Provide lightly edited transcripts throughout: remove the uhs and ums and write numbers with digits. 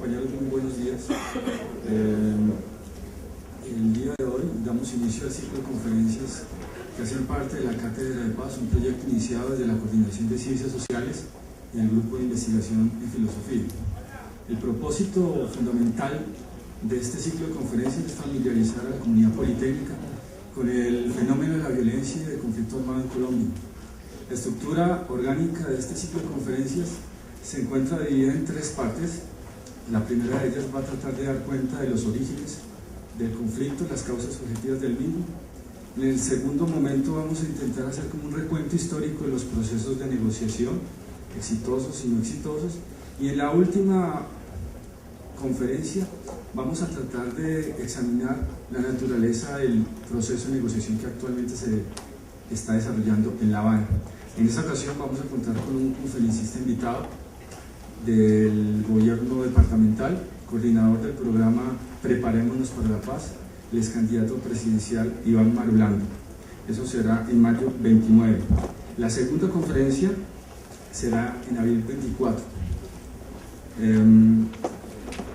compañeros, muy buenos días. El día de hoy damos inicio al ciclo de conferencias que hacen parte de la Cátedra de Paz, un proyecto iniciado desde la Coordinación de Ciencias Sociales y el Grupo de Investigación en Filosofía. El propósito fundamental de este ciclo de conferencias es familiarizar a la comunidad politécnica con el fenómeno de la violencia y del conflicto armado en Colombia. La estructura orgánica de este ciclo de conferencias se encuentra dividida en tres partes. La primera de ellas va a tratar de dar cuenta de los orígenes del conflicto, las causas objetivas del mismo. En el segundo momento vamos a intentar hacer como un recuento histórico de los procesos de negociación, exitosos y no exitosos. Y en la última conferencia vamos a tratar de examinar la naturaleza del proceso de negociación que actualmente se está desarrollando en La Habana. En esta ocasión vamos a contar con un conferencista invitado del gobierno departamental, coordinador del programa Preparémonos para la Paz, el ex candidato presidencial Iván Marulanda. Eso será en mayo 29. La segunda conferencia será en abril 24.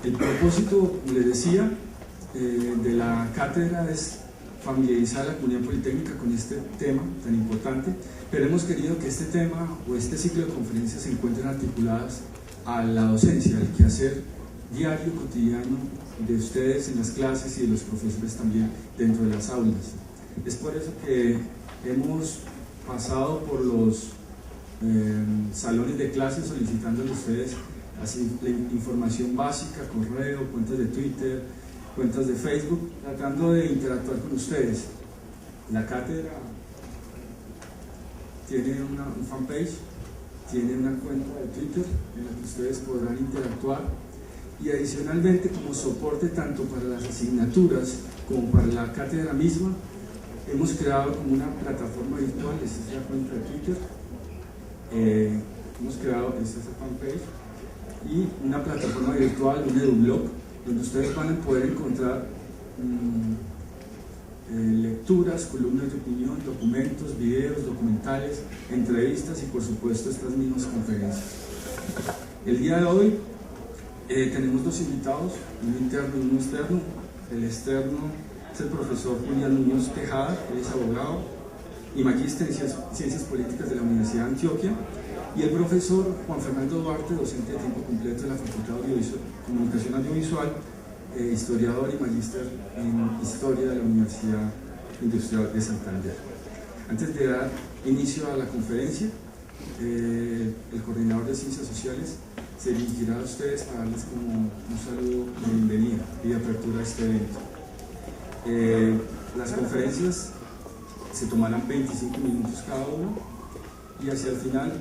El propósito, les decía, de la cátedra es familiarizar a la comunidad politécnica con este tema tan importante, pero hemos querido que este tema o este ciclo de conferencias se encuentren articuladas a la docencia, al quehacer diario, cotidiano de ustedes en las clases y de los profesores también dentro de las aulas. Es por eso que hemos pasado por los salones de clases solicitándoles a ustedes así la información básica, correo, cuentas de Twitter, cuentas de Facebook, tratando de interactuar con ustedes. La cátedra tiene un fanpage, tiene una cuenta de Twitter en la que ustedes podrán interactuar, y adicionalmente, como soporte tanto para las asignaturas como para la cátedra misma, hemos creado como una plataforma virtual. Esta es la cuenta de Twitter, hemos creado esta fanpage y una plataforma virtual, un edublog, donde ustedes van a poder encontrar lecturas, columnas de opinión, documentos, videos, documentales, entrevistas y por supuesto estas mismas conferencias. El día de hoy tenemos dos invitados, uno interno y uno externo. El externo es el profesor Julián Muñoz Tejada, él es abogado y magíster en Ciencias Políticas de la Universidad de Antioquia, y el profesor Juan Fernando Duarte, docente de tiempo completo de la Facultad de Comunicación Audiovisual, historiador y magíster en Historia de la Universidad Industrial de Santander. Antes de dar inicio a la conferencia, el coordinador de Ciencias Sociales se dirigirá a ustedes para darles como un saludo de bienvenida y de apertura a este evento. Las conferencias se tomarán 25 minutos cada uno y hacia el final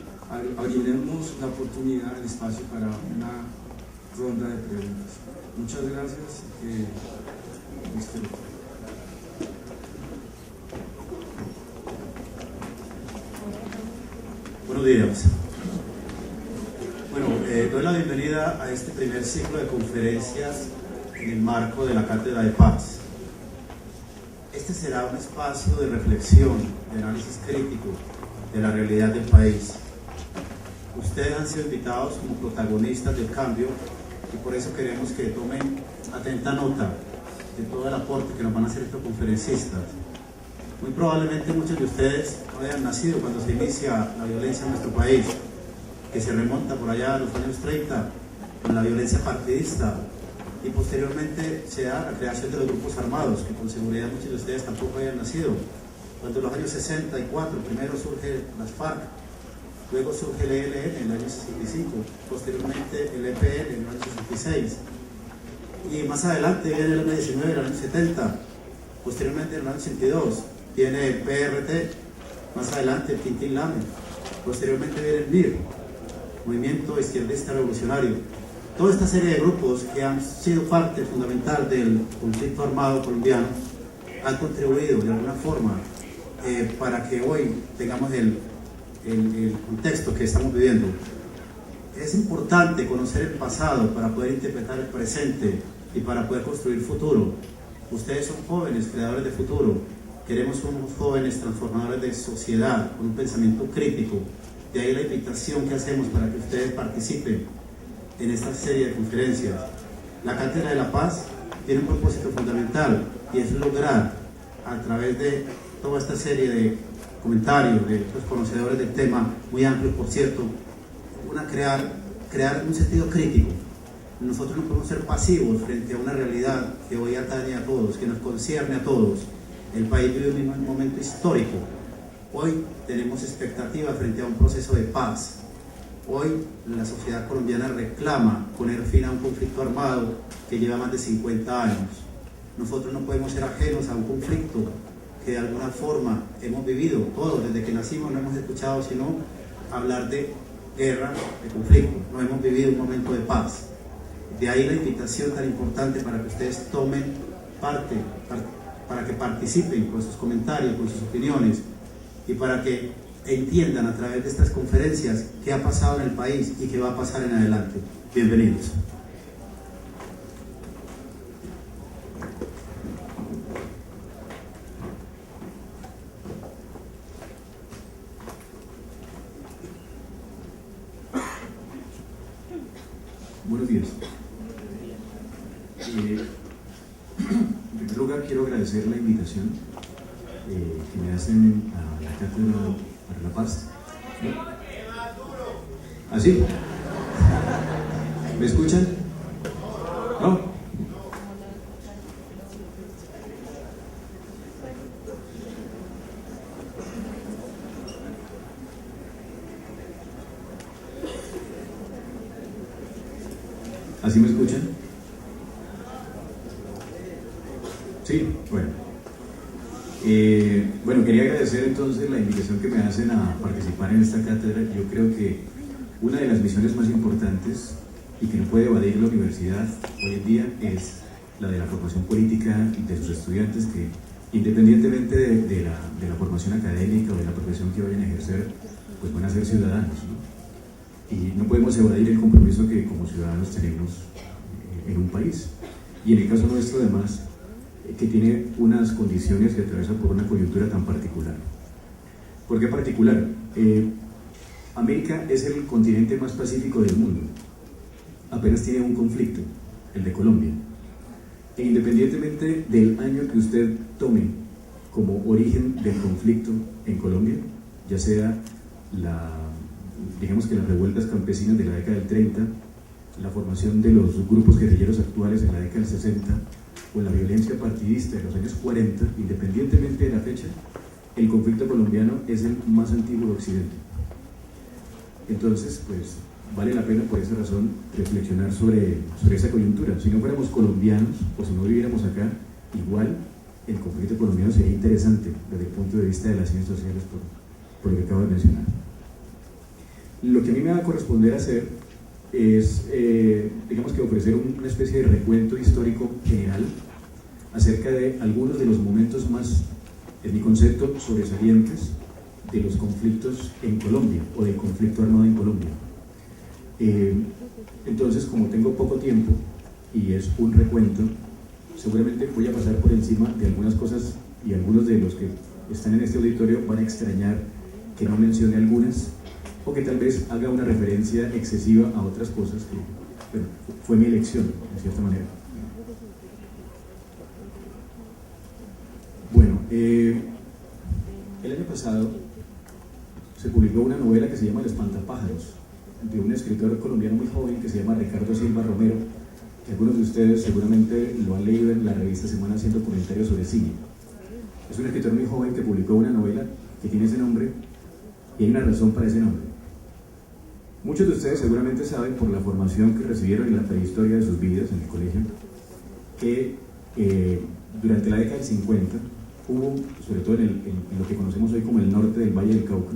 abriremos la oportunidad, el espacio para una ronda de preguntas. Muchas gracias. Buenos días. Bueno, doy la bienvenida a este primer ciclo de conferencias en el marco de la Cátedra de Paz. Este será un espacio de reflexión, de análisis crítico de la realidad del país. Ustedes han sido invitados como protagonistas del cambio y por eso queremos que tomen atenta nota de todo el aporte que nos van a hacer estos conferencistas. Muy probablemente muchos de ustedes no hayan nacido cuando se inicia la violencia en nuestro país, que se remonta por allá a los años 30 con la violencia partidista, y posteriormente se da la creación de los grupos armados, que con seguridad muchos de ustedes tampoco hayan nacido. Cuando en los años 64 primero surge las FARC, luego surge el ELN en el año 65, posteriormente el EPN en el año 66, y más adelante viene el M19 en el año 70, posteriormente en el año 82 viene el PRT, más adelante el Quintín Lame, posteriormente viene el MIR, Movimiento Izquierdista Revolucionario. Toda esta serie de grupos que han sido parte fundamental del conflicto armado colombiano han contribuido de alguna forma para que hoy tengamos el contexto que estamos viviendo. Es importante conocer el pasado para poder interpretar el presente y para poder construir futuro. Ustedes son jóvenes creadores de futuro. Queremos unos jóvenes transformadores de sociedad con un pensamiento crítico. De ahí la invitación que hacemos para que ustedes participen en esta serie de conferencias. La Cátedra de la Paz tiene un propósito fundamental y es lograr, a través de toda esta serie de comentarios de los conocedores del tema, muy amplio por cierto, crear un sentido crítico. Nosotros no podemos ser pasivos frente a una realidad que hoy atañe a todos, que nos concierne a todos. El país vive un momento histórico. Hoy tenemos expectativa frente a un proceso de paz. Hoy la sociedad colombiana reclama poner fin a un conflicto armado que lleva más de 50 años. Nosotros no podemos ser ajenos a un conflicto que de alguna forma hemos vivido. Todos, desde que nacimos, no hemos escuchado sino hablar de guerra, de conflicto. No hemos vivido un momento de paz. De ahí la invitación tan importante para que ustedes tomen parte, para que participen con sus comentarios, con sus opiniones y para que entiendan a través de estas conferencias qué ha pasado en el país y qué va a pasar en adelante. Bienvenidos. Buenos días. En primer lugar, quiero agradecer la invitación que me hacen a la Cátedra para la Paz. ¿Así? ¿Me escuchan? ¿No? ¿Así me escuchan? Sí, bueno. Bueno, quería agradecer entonces la invitación que me hacen a participar en esta cátedra. Yo creo que una de las misiones más importantes y que no puede evadir la universidad hoy en día es la de la formación política de sus estudiantes, que independientemente de la formación académica o de la profesión que vayan a ejercer, pues van a ser ciudadanos, ¿no? Y no podemos evadir el compromiso que como ciudadanos tenemos en un país. Y en el caso nuestro, además, que tiene unas condiciones que atraviesa por una coyuntura tan particular. ¿Por qué particular? América es el continente más pacífico del mundo. Apenas tiene un conflicto, el de Colombia. E independientemente del año que usted tome como origen del conflicto en Colombia, ya sea digamos que las revueltas campesinas de la década del 30, la formación de los grupos guerrilleros actuales en la década del 60, o la violencia partidista de los años 40, independientemente de la fecha, el conflicto colombiano es el más antiguo de Occidente. Entonces, pues, vale la pena por esa razón reflexionar sobre esa coyuntura. Si no fuéramos colombianos, o si no viviéramos acá, igual el conflicto colombiano sería interesante desde el punto de vista de las ciencias sociales, por lo que acabo de mencionar. Lo que a mí me va a corresponder hacer es, digamos que ofrecer una especie de recuento histórico general acerca de algunos de los momentos más, en mi concepto, sobresalientes de los conflictos en Colombia, o del conflicto armado en Colombia. Entonces, como tengo poco tiempo y es un recuento, seguramente voy a pasar por encima de algunas cosas, y algunos de los que están en este auditorio van a extrañar que no mencione algunas, o que tal vez haga una referencia excesiva a otras cosas que, bueno, fue mi elección, de cierta manera. Bueno, el año pasado se publicó una novela que se llama El espantapájaros, de un escritor colombiano muy joven que se llama Ricardo Silva Romero, que algunos de ustedes seguramente lo han leído en la revista Semana haciendo comentarios sobre cine. Es un escritor muy joven que publicó una novela que tiene ese nombre, y hay una razón para ese nombre. Muchos de ustedes seguramente saben, por la formación que recibieron en la prehistoria de sus vidas en el colegio, que durante la década del 50 hubo, sobre todo en lo que conocemos hoy como el norte del Valle del Cauca,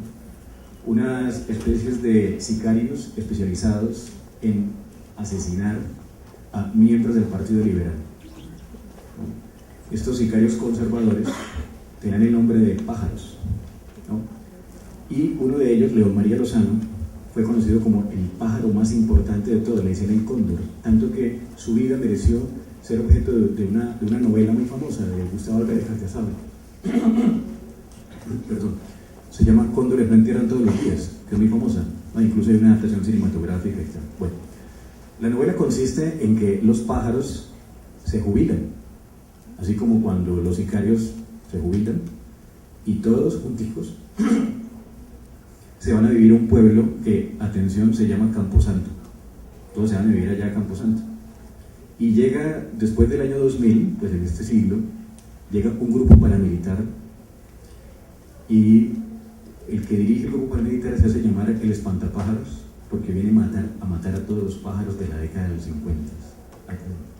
unas especies de sicarios especializados en asesinar a miembros del Partido Liberal. Estos sicarios conservadores tenían el nombre de pájaros, ¿no? Y uno de ellos, León María Lozano, fue conocido como el pájaro más importante de todos, le decían el cóndor, tanto que su vida mereció ser objeto de una novela muy famosa de Gustavo Álvarez Cartazal. Perdón, se llama Cóndores no entierran todos los días, que es muy famosa, ¿no? Incluso hay una adaptación cinematográfica y tal. Bueno, La novela consiste en que los pájaros se jubilan, así como cuando los sicarios se jubilan, y todos junticos se van a vivir a un pueblo que, atención, se llama Camposanto. Todos se van a vivir allá a Camposanto. Y llega, después del año 2000, pues en este siglo, llega un grupo paramilitar, y el que dirige el grupo paramilitar se hace llamar el espantapájaros, porque viene a matar a todos los pájaros de la década de los 50,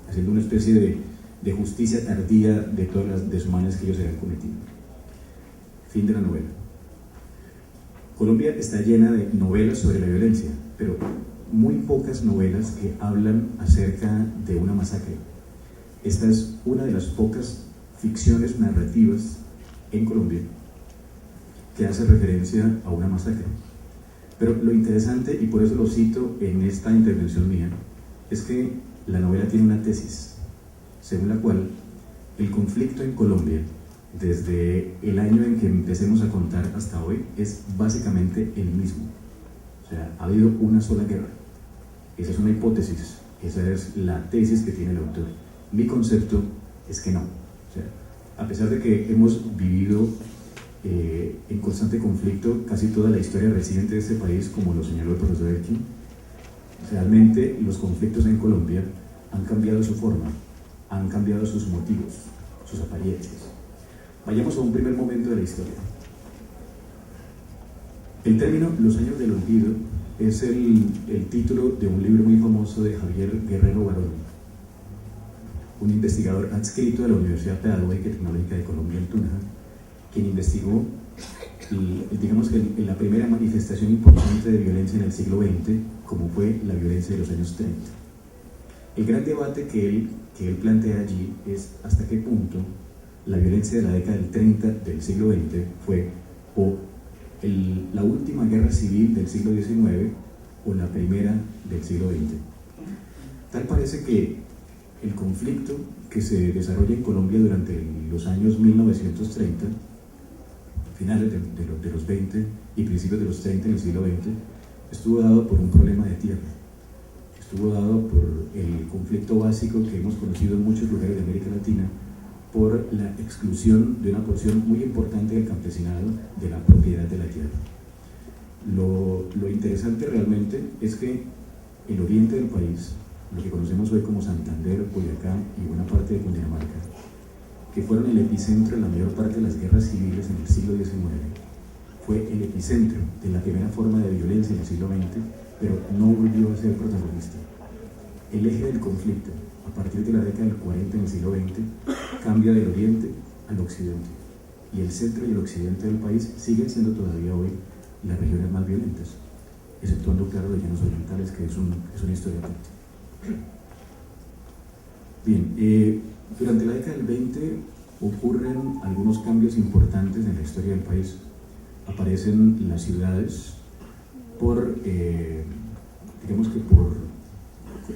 haciendo una especie de justicia tardía de todas las desmanes que ellos habían cometido. Fin de la novela. Colombia está llena de novelas sobre la violencia, pero muy pocas novelas que hablan acerca de una masacre. Esta es una de las pocas ficciones narrativas en Colombia que hace referencia a una masacre. Pero lo interesante, y por eso lo cito en esta intervención mía, es que la novela tiene una tesis, según la cual el conflicto en Colombia, desde el año en que empecemos a contar hasta hoy, es básicamente el mismo. O sea, ha habido una sola guerra. Esa es una hipótesis, esa es la tesis que tiene el autor. Mi concepto es que no. O sea, a pesar de que hemos vivido en constante conflicto casi toda la historia reciente de este país, como lo señaló el profesor Elkin, realmente los conflictos en Colombia han cambiado su forma, han cambiado sus motivos, sus apariencias. Vayamos a un primer momento de la historia. El término Los años del olvido es el título de un libro muy famoso de Javier Guerrero Barón, un investigador adscrito a la Universidad Pedagógica y Tecnológica de Colombia en Tunja, quien investigó, digamos que la primera manifestación importante de violencia en el siglo XX, como fue la violencia de los años 30. El gran debate que él plantea allí es hasta qué punto la violencia de la década del 30 del siglo XX fue o la última guerra civil del siglo XIX o la primera del siglo XX. Tal parece que el conflicto que se desarrolla en Colombia durante los años 1930, finales de los 20 y principios de los 30 en el siglo XX, estuvo dado por un problema de tierra, estuvo dado por el conflicto básico que hemos conocido en muchos lugares de América Latina, por la exclusión de una porción muy importante del campesinado de la propiedad de la tierra. Lo interesante realmente es que el oriente del país, lo que conocemos hoy como Santander, Boyacá y buena parte de Cundinamarca, que fueron el epicentro de la mayor parte de las guerras civiles en el siglo XIX, fue el epicentro de la primera forma de violencia en el siglo XX, pero no volvió a ser protagonista. El eje del conflicto, a partir de la década del 40 en el siglo XX, cambia del oriente al occidente, y el centro y el occidente del país siguen siendo todavía hoy las regiones más violentas, exceptuando, claro, los llanos orientales, que es una historia aparte. Bien, durante la década del 20 ocurren algunos cambios importantes en la historia del país. Aparecen las ciudades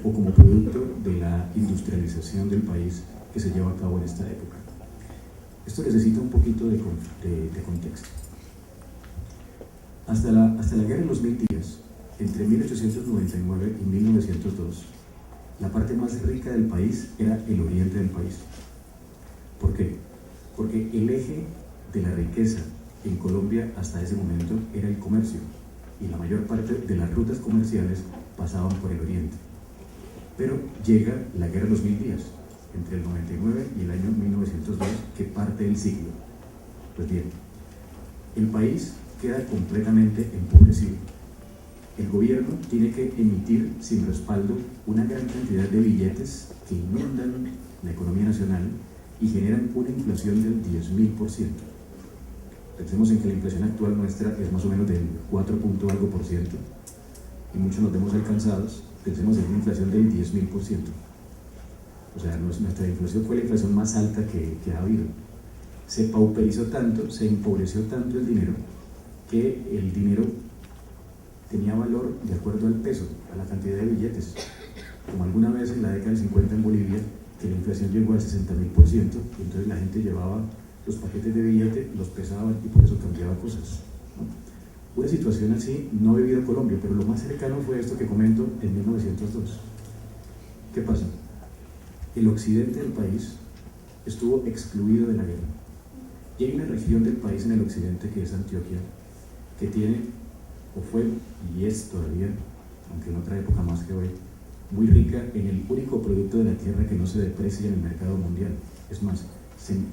como producto de la industrialización del país que se lleva a cabo en esta época. Esto necesita un poquito de contexto. Hasta la guerra de los 1000 días, entre 1899 y 1902, la parte más rica del país era el oriente del país. ¿Por qué? Porque el eje de la riqueza en Colombia hasta ese momento era el comercio, y la mayor parte de las rutas comerciales pasaban por el oriente. Pero llega la guerra de los 1000 días, entre el 99 y el año 1902, que parte el siglo. Pues bien, el país queda completamente empobrecido. El gobierno tiene que emitir sin respaldo una gran cantidad de billetes que inundan la economía nacional y generan una inflación del 10.000%. Pensemos en que la inflación actual nuestra es más o menos del 4 punto algo por ciento, y muchos nos vemos alcanzados. Pensemos en una inflación del 10.000%. O sea, nuestra inflación fue la inflación más alta que ha habido. Se pauperizó tanto, se empobreció tanto el dinero, que el dinero tenía valor de acuerdo al peso, a la cantidad de billetes. Como alguna vez en la década del 50 en Bolivia, que la inflación llegó al 60.000%, y entonces la gente llevaba los paquetes de billete, los pesaba y por eso cambiaba cosas, ¿no? Una situación así no ha vivido Colombia, pero lo más cercano fue esto que comento en 1902. ¿Qué pasa? El occidente del país estuvo excluido de la guerra. Y hay una región del país en el occidente, que es Antioquia, que tiene, o fue, y es todavía, aunque en otra época más que hoy, muy rica en el único producto de la tierra que no se deprecia en el mercado mundial. Es más,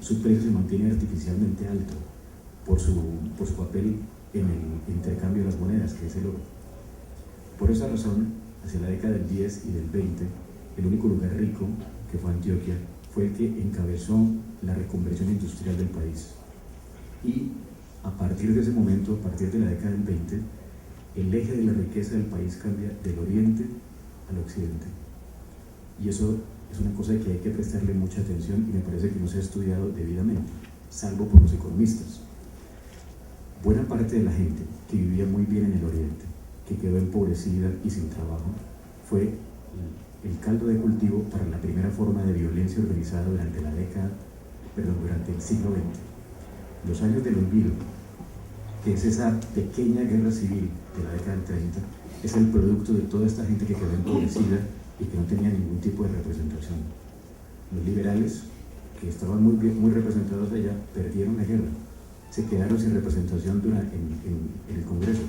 su precio se mantiene artificialmente alto por su papel en el intercambio de las monedas, que es el oro. Por esa razón, hacia la década del 10 y del 20, el único lugar rico, que fue Antioquia, fue el que encabezó la reconversión industrial del país. Y a partir de ese momento, a partir de la década del 20, el eje de la riqueza del país cambia del oriente al occidente. Y eso es una cosa que hay que prestarle mucha atención y me parece que no se ha estudiado debidamente, salvo por los economistas. Buena parte de la gente que vivía muy bien en el oriente, que quedó empobrecida y sin trabajo, fue el caldo de cultivo para la primera forma de violencia organizada durante el siglo XX. Los años del olvido, que es esa pequeña guerra civil de la década del 30, es el producto de toda esta gente que quedó empobrecida y que no tenía ningún tipo de representación. Los liberales, que estaban muy representados allá, perdieron la guerra, se quedaron sin representación en el Congreso,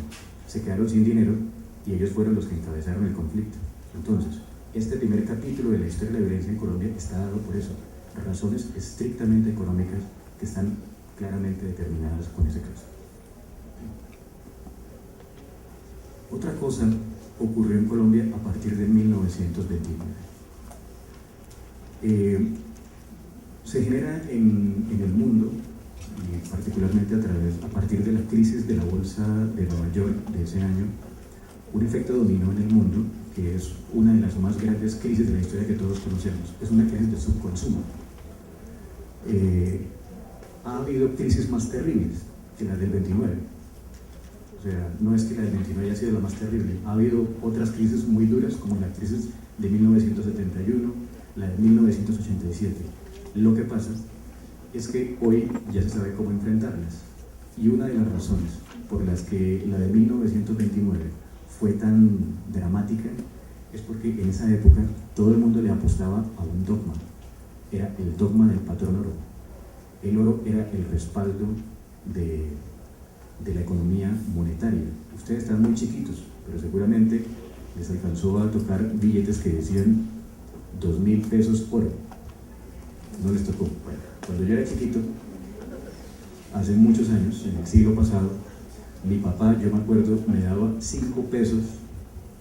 se quedaron sin dinero y ellos fueron los que encabezaron el conflicto. Entonces, este primer capítulo de la historia de la violencia en Colombia está dado por eso, razones estrictamente económicas que están claramente determinadas con ese caso. Otra cosa ocurrió en Colombia a partir de 1929. Se genera en el mundo, y particularmente a partir de la crisis de la bolsa de Nueva York de ese año, un efecto dominó en el mundo, que es una de las más grandes crisis de la historia que todos conocemos. Es una crisis de subconsumo. Ha habido crisis más terribles que la del 29. O sea, no es que la del 29 haya sido la más terrible. Ha habido otras crisis muy duras, como la crisis de 1971, la de 1987. Lo que pasa es que hoy ya se sabe cómo enfrentarlas. Y una de las razones por las que la de 1929 fue tan dramática es porque en esa época todo el mundo le apostaba a un dogma. Era el dogma del patrón oro. El oro era el respaldo de la economía monetaria. Ustedes están muy chiquitos, pero seguramente les alcanzó a tocar billetes que decían 2.000 pesos oro. No les tocó. Bueno, cuando yo era chiquito, hace muchos años, en el siglo pasado, mi papá, yo me acuerdo, me daba 5 pesos,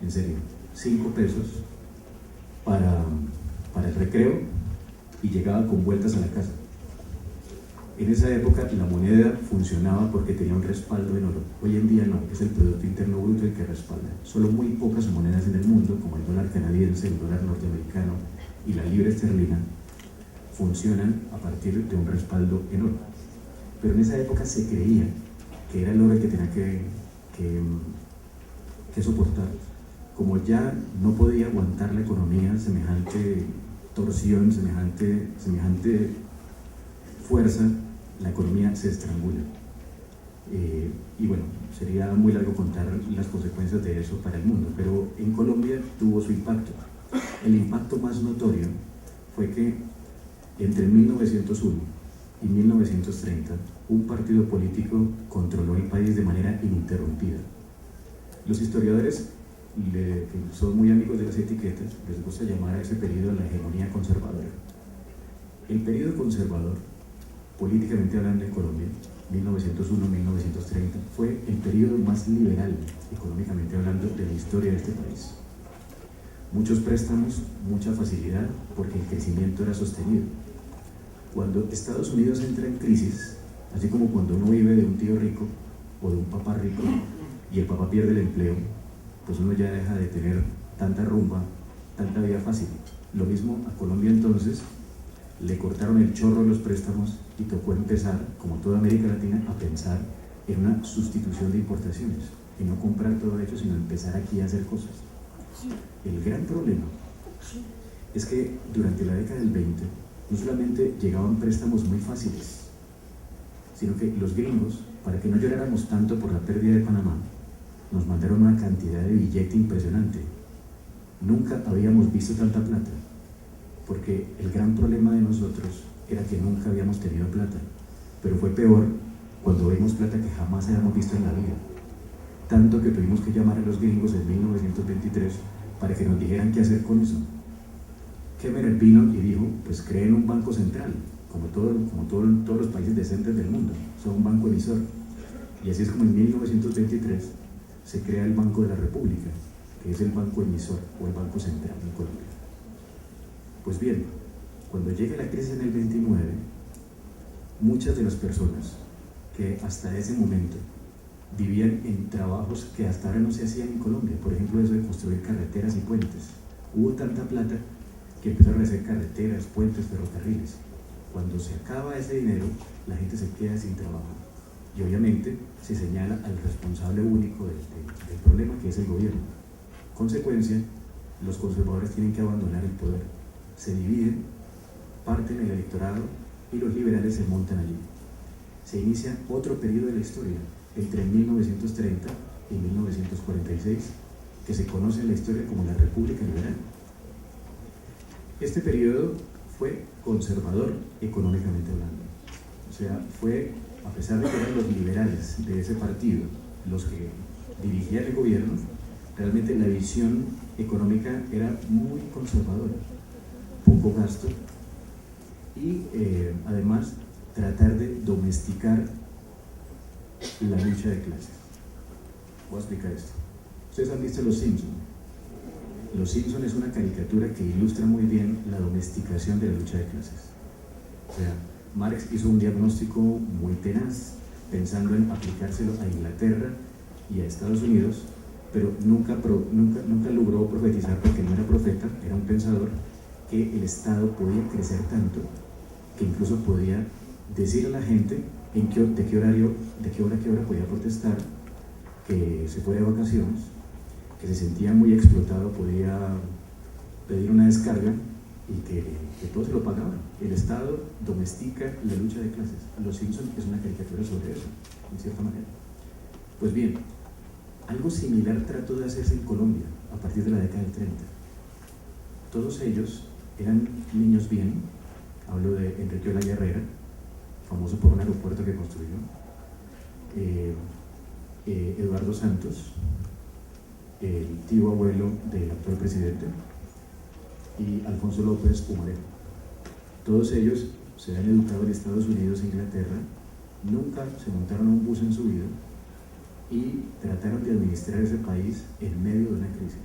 en serio, 5 pesos para el recreo y llegaba con vueltas a la casa. En esa época la moneda funcionaba porque tenía un respaldo en oro. Hoy en día no, es el Producto Interno Bruto el que respalda. Solo muy pocas monedas en el mundo, como el dólar canadiense, el dólar norteamericano y la libra esterlina, funcionan a partir de un respaldo en oro. Pero en esa época se creía que era el oro el que tenía que soportar. Como ya no podía aguantar la economía semejante torsión, semejante fuerza, la economía se estrangula. Y bueno, sería muy largo contar las consecuencias de eso para el mundo, pero en Colombia tuvo su impacto. El impacto más notorio fue que entre 1901 y 1930 un partido político controló el país de manera ininterrumpida. Los historiadores, que son muy amigos de las etiquetas, les gusta llamar a ese periodo la hegemonía conservadora. El periodo conservador, políticamente hablando en Colombia, 1901-1930, fue el periodo más liberal, económicamente hablando, de la historia de este país. Muchos préstamos, mucha facilidad, porque el crecimiento era sostenido. Cuando Estados Unidos entra en crisis, así como cuando uno vive de un tío rico o de un papá rico y el papá pierde el empleo, pues uno ya deja de tener tanta rumba, tanta vida fácil. Lo mismo a Colombia entonces, le cortaron el chorro de los préstamos y tocó empezar, como toda América Latina, a pensar en una sustitución de importaciones, en no comprar todo hecho, sino empezar aquí a hacer cosas. El gran problema es que durante la década del 20 no solamente llegaban préstamos muy fáciles, sino que los gringos, para que no lloráramos tanto por la pérdida de Panamá, nos mandaron una cantidad de billete impresionante. nunca habíamos visto tanta plata, porque el gran problema de nosotros era que nunca habíamos tenido plata, pero fue peor cuando vimos plata que jamás habíamos visto en la vida, tanto que tuvimos que llamar a los gringos en 1923 para que nos dijeran qué hacer con eso. Kemmerer vino y dijo, pues creen un banco central, como todos los países decentes del mundo, son un banco emisor. Y así es como en 1923 se crea el Banco de la República, que es el banco emisor o el banco central en Colombia. Pues bien, cuando llega la crisis en el 29, muchas de las personas que hasta ese momento vivían en trabajos que hasta ahora no se hacían en Colombia, por ejemplo eso de construir carreteras y puentes, hubo tanta plata que empezaron a hacer carreteras, puentes, ferrocarriles. Cuando se acaba ese dinero, la gente se queda sin trabajo y obviamente se señala al responsable único del problema, que es el gobierno. Consecuencia, los conservadores tienen que abandonar el poder, se dividen, parten el electorado y los liberales se montan allí. Se inicia otro periodo de la historia, entre 1930 y 1946, que se conoce en la historia como la República Liberal. Este periodo fue conservador económicamente hablando, o sea, fue, a pesar de que eran los liberales de ese partido los que dirigían el gobierno, realmente la visión económica era muy conservadora, poco gasto y además tratar de domesticar la lucha de clases. Voy a explicar esto. Ustedes han visto Los Simpson. Los Simpson es una caricatura que ilustra muy bien la domesticación de la lucha de clases. O sea, Marx hizo un diagnóstico muy tenaz, pensando en aplicárselo a Inglaterra y a Estados Unidos, pero nunca logró profetizar, porque no era profeta, era un pensador, que el Estado podía crecer tanto que incluso podía decir a la gente de qué hora a qué hora podía protestar, que se fuera de vacaciones, que se sentía muy explotado, podía pedir una descarga y que todos se lo pagaban. El Estado domestica la lucha de clases. Los Simpson es una caricatura sobre eso, en cierta manera. Pues bien, algo similar trató de hacerse en Colombia a partir de la década del 30. Todos ellos eran niños bien. Hablo de Enrique Olaya Herrera, famoso por un aeropuerto que construyó, Eduardo Santos, el tío abuelo del actual presidente, y Alfonso López Pumarejo. Todos ellos se han educado en Estados Unidos e Inglaterra, nunca se montaron a un bus en su vida y trataron de administrar ese país en medio de una crisis.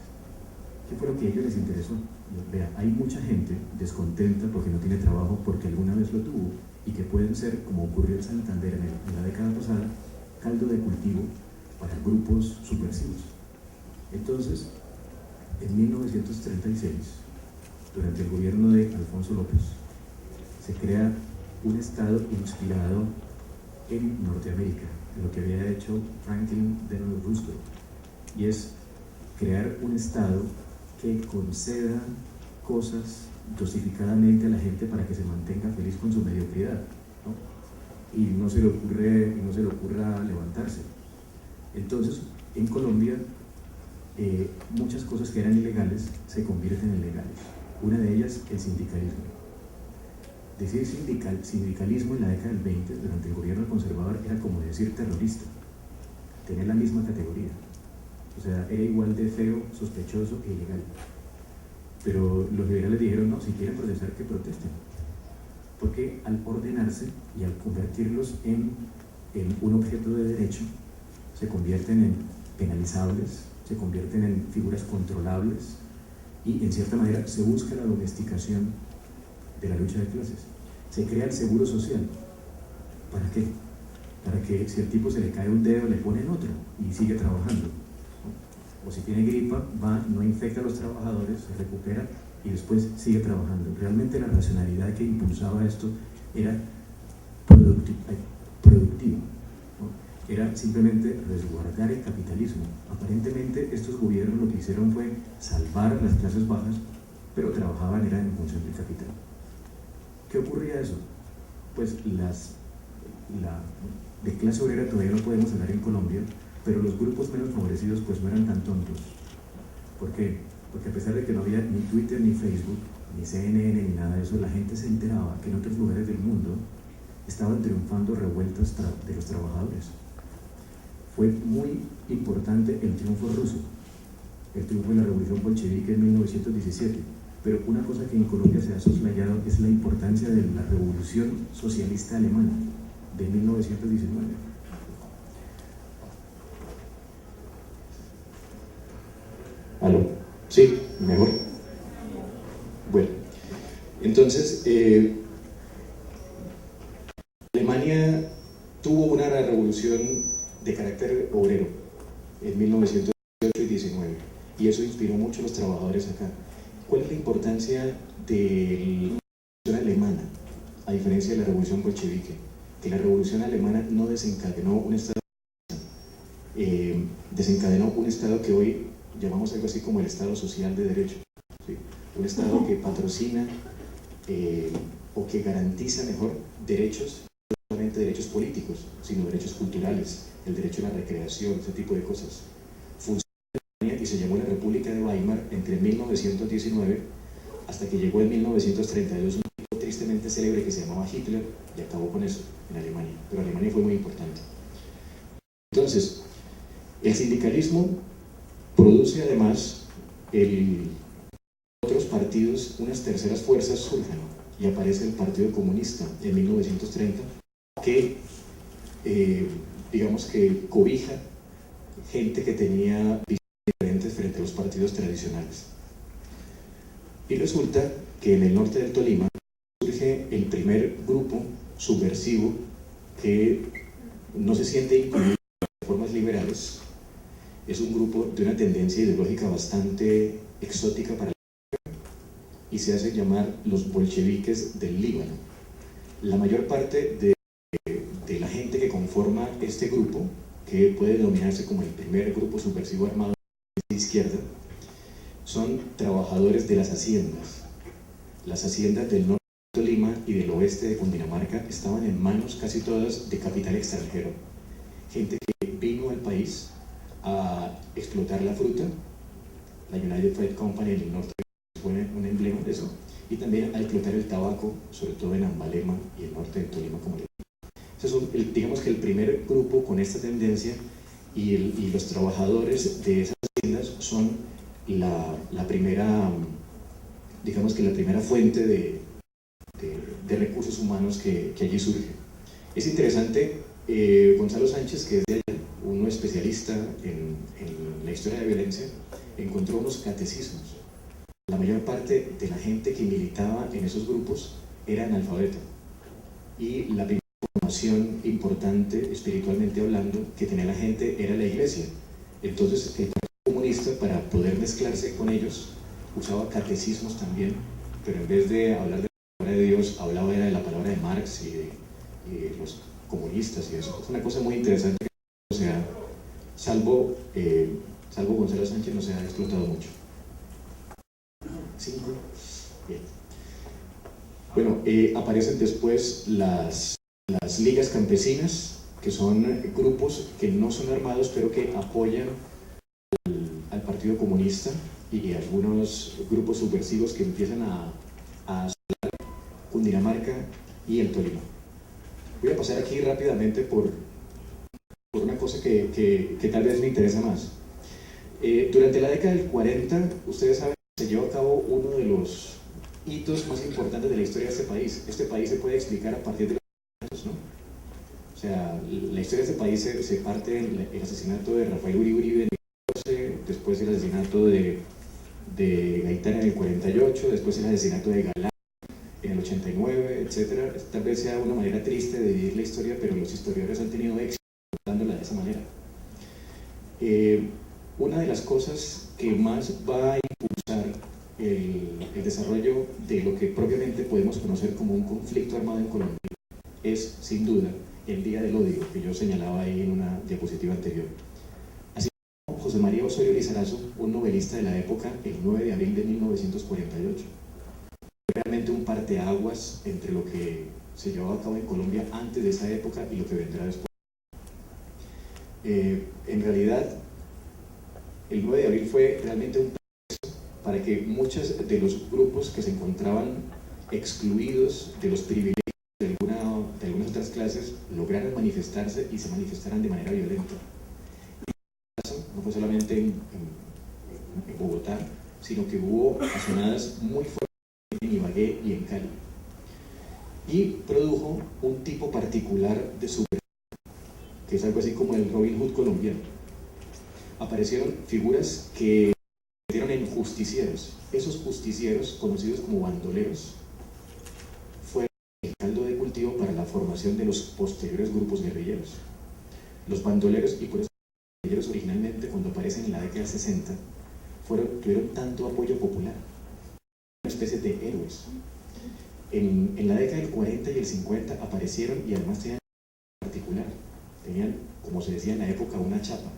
¿Qué fue lo que a ellos les interesó? Vea, hay mucha gente descontenta porque no tiene trabajo, porque alguna vez lo tuvo, y que pueden ser, como ocurrió en Santander en la década pasada, caldo de cultivo para grupos subversivos. Entonces, en 1936, durante el gobierno de Alfonso López, se crea un estado inspirado en Norteamérica, en lo que había hecho Franklin Delano Roosevelt, y es crear un estado que conceda cosas dosificadamente a la gente para que se mantenga feliz con su mediocridad, ¿no? Y no se le ocurra levantarse. Entonces, en Colombia, muchas cosas que eran ilegales se convierten en legales. Una de ellas, el sindicalismo. Decir sindicalismo en la década del 20, durante el gobierno conservador, era como decir terrorista. Tenía la misma categoría. O sea, era igual de feo, sospechoso e ilegal. Pero los liberales dijeron, no, si quieren protestar, que protesten. Porque al ordenarse y al convertirlos en un objeto de derecho, se convierten en penalizables, se convierten en figuras controlables y, en cierta manera, se busca la domesticación de la lucha de clases. Se crea el seguro social. ¿Para qué? Para que si al tipo se le cae un dedo, le ponen otro y sigue trabajando. O si tiene gripa, va, no infecta a los trabajadores, se recupera y después sigue trabajando. Realmente la racionalidad que impulsaba esto era productiva, ¿no? Era simplemente resguardar el capitalismo. Aparentemente estos gobiernos lo que hicieron fue salvar a las clases bajas, pero trabajaban era en función del capital. ¿Qué ocurría eso? Pues de clase obrera todavía no podemos hablar en Colombia, pero los grupos menos favorecidos pues no eran tan tontos. ¿Por qué? porque a pesar de que no había ni Twitter, ni Facebook, ni CNN, ni nada de eso, la gente se enteraba que en otros lugares del mundo estaban triunfando revueltas de los trabajadores. Fue muy importante el triunfo ruso, el triunfo de la revolución bolchevique en 1917, pero una cosa que en Colombia se ha soslayado es la importancia de la revolución socialista alemana de 1919. ¿Aló? Sí, mejor. Bueno, entonces, Alemania tuvo una revolución de carácter obrero en 1918 y 19, y eso inspiró mucho a los trabajadores acá. ¿Cuál es la importancia de la revolución alemana, a diferencia de la revolución bolchevique? Que la revolución alemana no desencadenó un estado, desencadenó un estado que hoy llamamos algo así como el Estado Social de Derecho, ¿sí? Un Estado que patrocina o que garantiza mejor derechos, no solamente derechos políticos, sino derechos culturales, el derecho a la recreación, ese tipo de cosas. Funcionó en Alemania y se llamó la República de Weimar entre 1919 hasta que llegó en 1932 un tipo tristemente célebre que se llamaba Hitler y acabó con eso en Alemania, pero Alemania fue muy importante. Entonces, el sindicalismo produce además otros partidos, unas terceras fuerzas surgen y aparece el Partido Comunista en 1930 que digamos que cobija gente que tenía visiones diferentes frente a los partidos tradicionales. Y resulta que en el norte del Tolima surge el primer grupo subversivo que no se siente incluido en las reformas liberales. Es un grupo de una tendencia ideológica bastante exótica para la época y se hace llamar los bolcheviques del Líbano. La mayor parte de la gente que conforma este grupo, que puede denominarse como el primer grupo subversivo armado de izquierda, son trabajadores de las haciendas. Las haciendas del norte de Tolima y del oeste de Cundinamarca estaban en manos casi todas de capital extranjero. Gente que vino al país a explotar la fruta, la United Fruit Company en el norte fue un emblema de eso, y también a explotar el tabaco, sobre todo en Ambalema y el norte de Tolima como le digo. Digamos que el primer grupo con esta tendencia y los trabajadores de esas haciendas son la primera, digamos que la primera fuente de recursos humanos que allí surge. Es interesante, Gonzalo Sánchez, que es de allá, uno especialista en la historia de la violencia, encontró unos catecismos. La mayor parte de la gente que militaba en esos grupos era analfabeta y la primera formación importante, espiritualmente hablando, que tenía la gente era la iglesia. Entonces el Partido Comunista, para poder mezclarse con ellos, usaba catecismos también, pero en vez de hablar de la palabra de Dios, hablaba de la palabra de Marx y de los comunistas y eso. Es una cosa muy interesante que, o sea, salvo Gonzalo Sánchez, no se ha explotado mucho. 5. Bien. Bueno, aparecen después las ligas campesinas, que son grupos que no son armados, pero que apoyan al Partido Comunista, y algunos grupos subversivos que empiezan a asolar Cundinamarca y el Tolima. Voy a pasar aquí rápidamente por una cosa que tal vez me interesa más. Durante la década del 40, ustedes saben que se llevó a cabo uno de los hitos más importantes de la historia de este país. Este país se puede explicar a partir de los asesinatos, ¿no? O sea, la historia de este país se parte en el asesinato de Rafael Uribe en el 14, después el asesinato de Gaitán en el 48, después el asesinato de Galán en el 89, etc. Tal vez sea una manera triste de vivir la historia, pero los historiadores han tenido éxito contándola de esa manera. Una de las cosas que más va a impulsar el desarrollo de lo que propiamente podemos conocer como un conflicto armado en Colombia es, sin duda, el Día del Odio, que yo señalaba ahí en una diapositiva anterior. Así como José María Osorio Lizarazo, un novelista de la época, el 9 de abril de 1948. Realmente un parteaguas entre lo que se llevaba a cabo en Colombia antes de esa época y lo que vendrá después. En realidad, el 9 de abril fue realmente un proceso para que muchos de los grupos que se encontraban excluidos de los privilegios de algunas otras clases lograran manifestarse y se manifestaran de manera violenta. En este caso, no fue solamente en Bogotá, sino que hubo asonadas muy fuertes en Ibagué y en Cali. Y produjo un tipo particular de subversión, que es algo así como el Robin Hood colombiano. Aparecieron figuras que se convirtieron en justicieros. Esos justicieros, conocidos como bandoleros, fueron el caldo de cultivo para la formación de los posteriores grupos guerrilleros. Los bandoleros, y por eso los guerrilleros originalmente, cuando aparecen en la década del 60, tuvieron tanto apoyo popular, una especie de héroes. En la década del 40 y el 50 aparecieron, y además tenían particular, tenían, como se decía en la época, una chapa.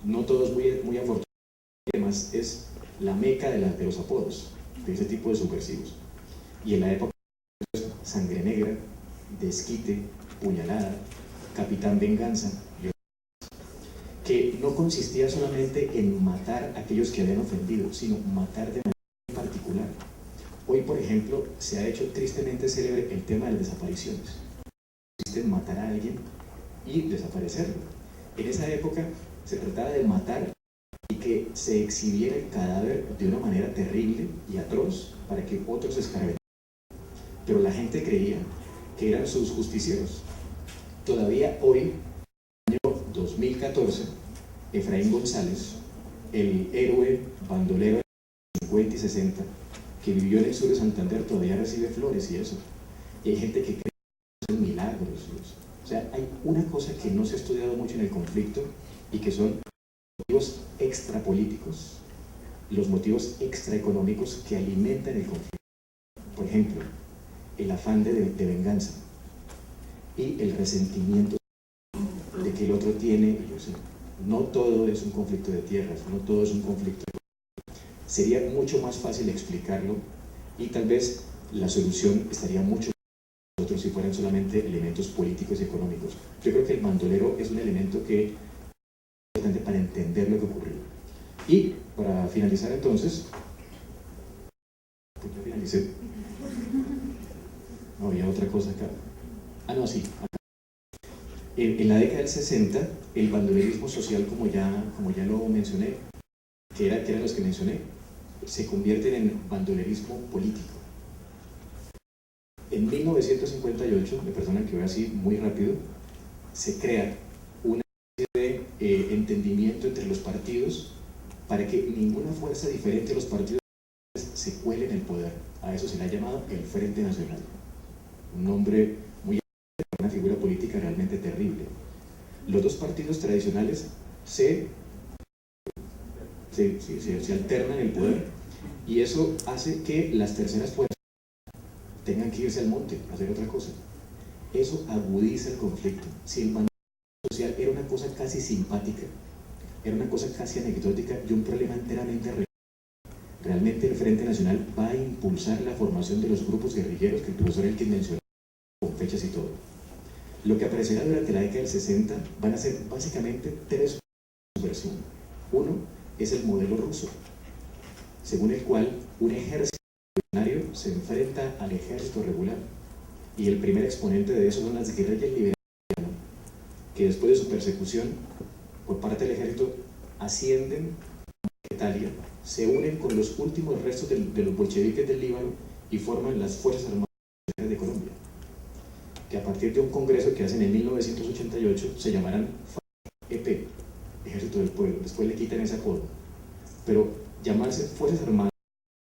No todos muy afortunados, además es la meca de los apodos de ese tipo de subversivos. Y en la época, Sangre Negra, Desquite, Puñalada, Capitán Venganza, que no consistía solamente en matar a aquellos que habían ofendido, sino matar de manera particular. Hoy, por ejemplo, se ha hecho tristemente célebre el tema de las desapariciones. Consiste en matar a alguien y desaparecerlo. En esa época se trataba de matar y que se exhibiera el cadáver de una manera terrible y atroz para que otros escarmentaran. Pero la gente creía que eran sus justicieros. Todavía hoy, en el año 2014, Efraín González, el héroe bandolero de los 50 y 60, que vivió en el sur de Santander, todavía recibe flores y eso. Y hay gente que cree que son milagros. O sea, hay una cosa que no se ha estudiado mucho en el conflicto y que son motivos extrapolíticos, los motivos extraeconómicos que alimentan el conflicto. Por ejemplo, el afán de venganza y el resentimiento de que el otro tiene. No todo es un conflicto de tierras, no todo es un conflicto de... Sería mucho más fácil explicarlo y tal vez la solución estaría mucho más nosotros si fueran solamente elementos políticos y económicos. Yo creo que el bandolero es un elemento que es importante para entender lo que ocurrió. Y para finalizar entonces, ¿por qué finalicé? No, había otra cosa acá. Ah, no, sí. Acá. En la década del 60, el bandolerismo social, como ya lo mencioné, que eran los que mencioné, se convierten en bandolerismo político. En 1958, me perdonan que voy así muy rápido, se crea una especie de entendimiento entre los partidos para que ninguna fuerza diferente de los partidos se cuele en el poder. A eso se le ha llamado el Frente Nacional. Un nombre muy... una figura política realmente terrible. Los dos partidos tradicionales se alternan el poder y eso hace que las terceras fuerzas tengan que irse al monte a hacer otra cosa. Eso agudiza el conflicto. Si el bandolerismo social era una cosa casi simpática, era una cosa casi anecdótica y un problema enteramente real, realmente el Frente Nacional va a impulsar la formación de los grupos guerrilleros que el profesor Elkin mencionó con fechas y todo. Lo que aparecerá durante la década del 60 van a ser básicamente tres versiones. Uno es el modelo ruso, según el cual un ejército revolucionario se enfrenta al ejército regular. Y el primer exponente de eso son las guerrillas liberales, que después de su persecución por parte del ejército ascienden a Italia, se unen con los últimos restos de los bolcheviques del Líbano y forman las Fuerzas Armadas de Colombia, que a partir de un congreso que hacen en 1988 se llamarán FARC-EP, Ejército del Pueblo. Después le quitan ese apodo, pero llamarse Fuerzas Armadas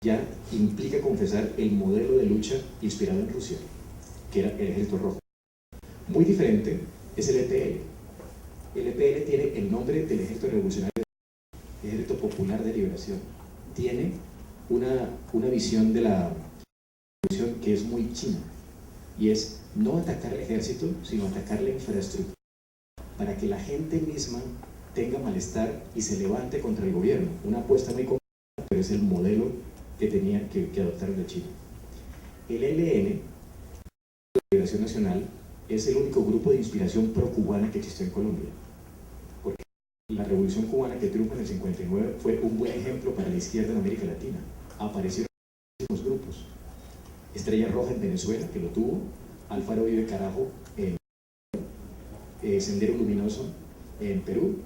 ya implica confesar el modelo de lucha inspirado en Rusia, que era el Ejército Rojo. Muy diferente es el EPL. El EPL tiene el nombre del Ejército Revolucionario, Ejército Popular de Liberación. Tiene una visión de la revolución que es muy china, y es no atacar al ejército, sino atacar la infraestructura, para que la gente misma tenga malestar y se levante contra el gobierno. Una apuesta muy complicada, pero es el modelo que tenía que adoptar de China. El ELN, la Liberación Nacional, es el único grupo de inspiración pro-cubana que existió en Colombia. ¿Por qué? la Revolución Cubana que triunfó en el 59 fue un buen ejemplo para la izquierda en América Latina. Aparecieron muchísimos grupos. Estrella Roja en Venezuela, que lo tuvo, Alfaro Vive Carajo en Sendero Luminoso en Perú,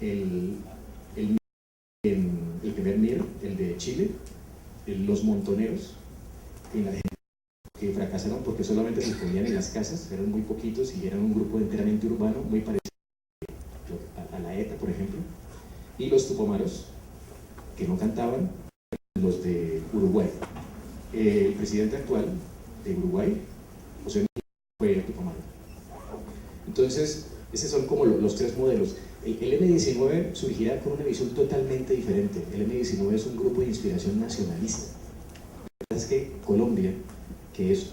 el primer MIR, el de Chile, los Montoneros en Argentina, que fracasaron porque solamente se escondían en las casas, eran muy poquitos y eran un grupo enteramente urbano, muy parecido a la ETA, por ejemplo, y los Tupomaros, que no cantaban, los de Uruguay. El presidente actual de Uruguay, José Mujica, fue Tupamaro. Entonces, esos son como los tres modelos. El M19 surgirá con una visión totalmente diferente. El M19 es un grupo de inspiración nacionalista. La verdad es que Colombia, que es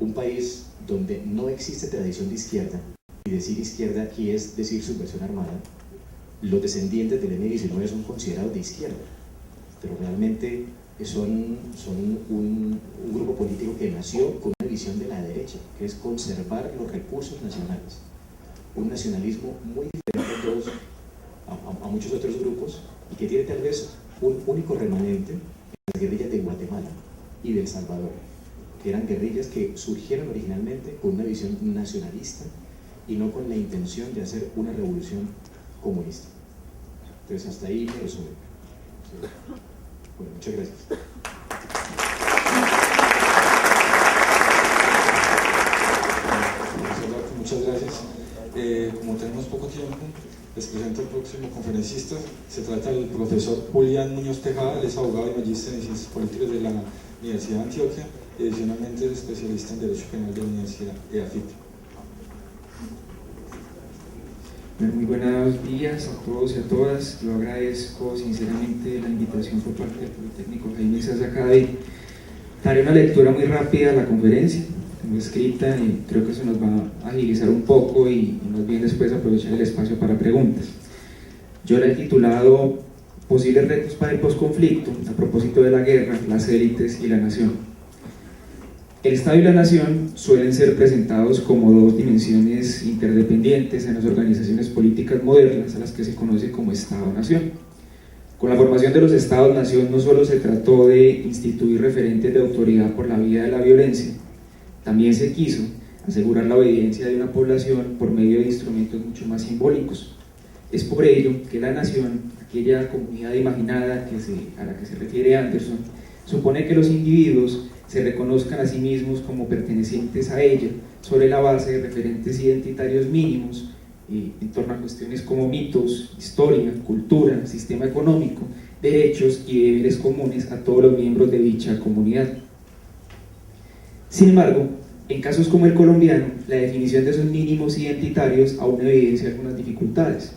un país donde no existe tradición de izquierda, y decir izquierda aquí es decir subversión armada, los descendientes del M19 son considerados de izquierda, pero realmente son un grupo político que nació con una visión de la derecha, que es conservar los recursos nacionales. Un nacionalismo muy diferente a muchos otros grupos, y que tiene tal vez un único remanente en las guerrillas de Guatemala y de El Salvador, que eran guerrillas que surgieron originalmente con una visión nacionalista y no con la intención de hacer una revolución comunista. Entonces hasta ahí me resumen. Sí. Bueno, muchas gracias. Muchas gracias. Como tenemos poco tiempo, les presento al próximo conferencista. Se trata del profesor Julián Muñoz Tejada. Él es abogado y magíster en Ciencias Políticas de la Universidad de Antioquia y adicionalmente es especialista en Derecho Penal de la Universidad EAFIT. Muy buenos días a todos y a todas. Yo agradezco sinceramente la invitación por parte del Politécnico Jaime Sasa Academy. Daré una lectura muy rápida a la conferencia, muy escrita, y creo que eso nos va a agilizar un poco y más bien después aprovechar el espacio para preguntas. Yo la he titulado Posibles retos para el posconflicto, a propósito de la guerra, las élites y la nación. El Estado y la nación suelen ser presentados como dos dimensiones interdependientes en las organizaciones políticas modernas, a las que se conoce como Estado-nación. Con la formación de los Estados-nación no solo se trató de instituir referentes de autoridad por la vía de la violencia, también se quiso asegurar la obediencia de una población por medio de instrumentos mucho más simbólicos. Es por ello que la nación, aquella comunidad imaginada a la que se refiere Anderson, supone que los individuos se reconozcan a sí mismos como pertenecientes a ella sobre la base de referentes identitarios mínimos en torno a cuestiones como mitos, historia, cultura, sistema económico, derechos y deberes comunes a todos los miembros de dicha comunidad. Sin embargo, en casos como el colombiano, la definición de esos mínimos identitarios aún evidencia algunas dificultades,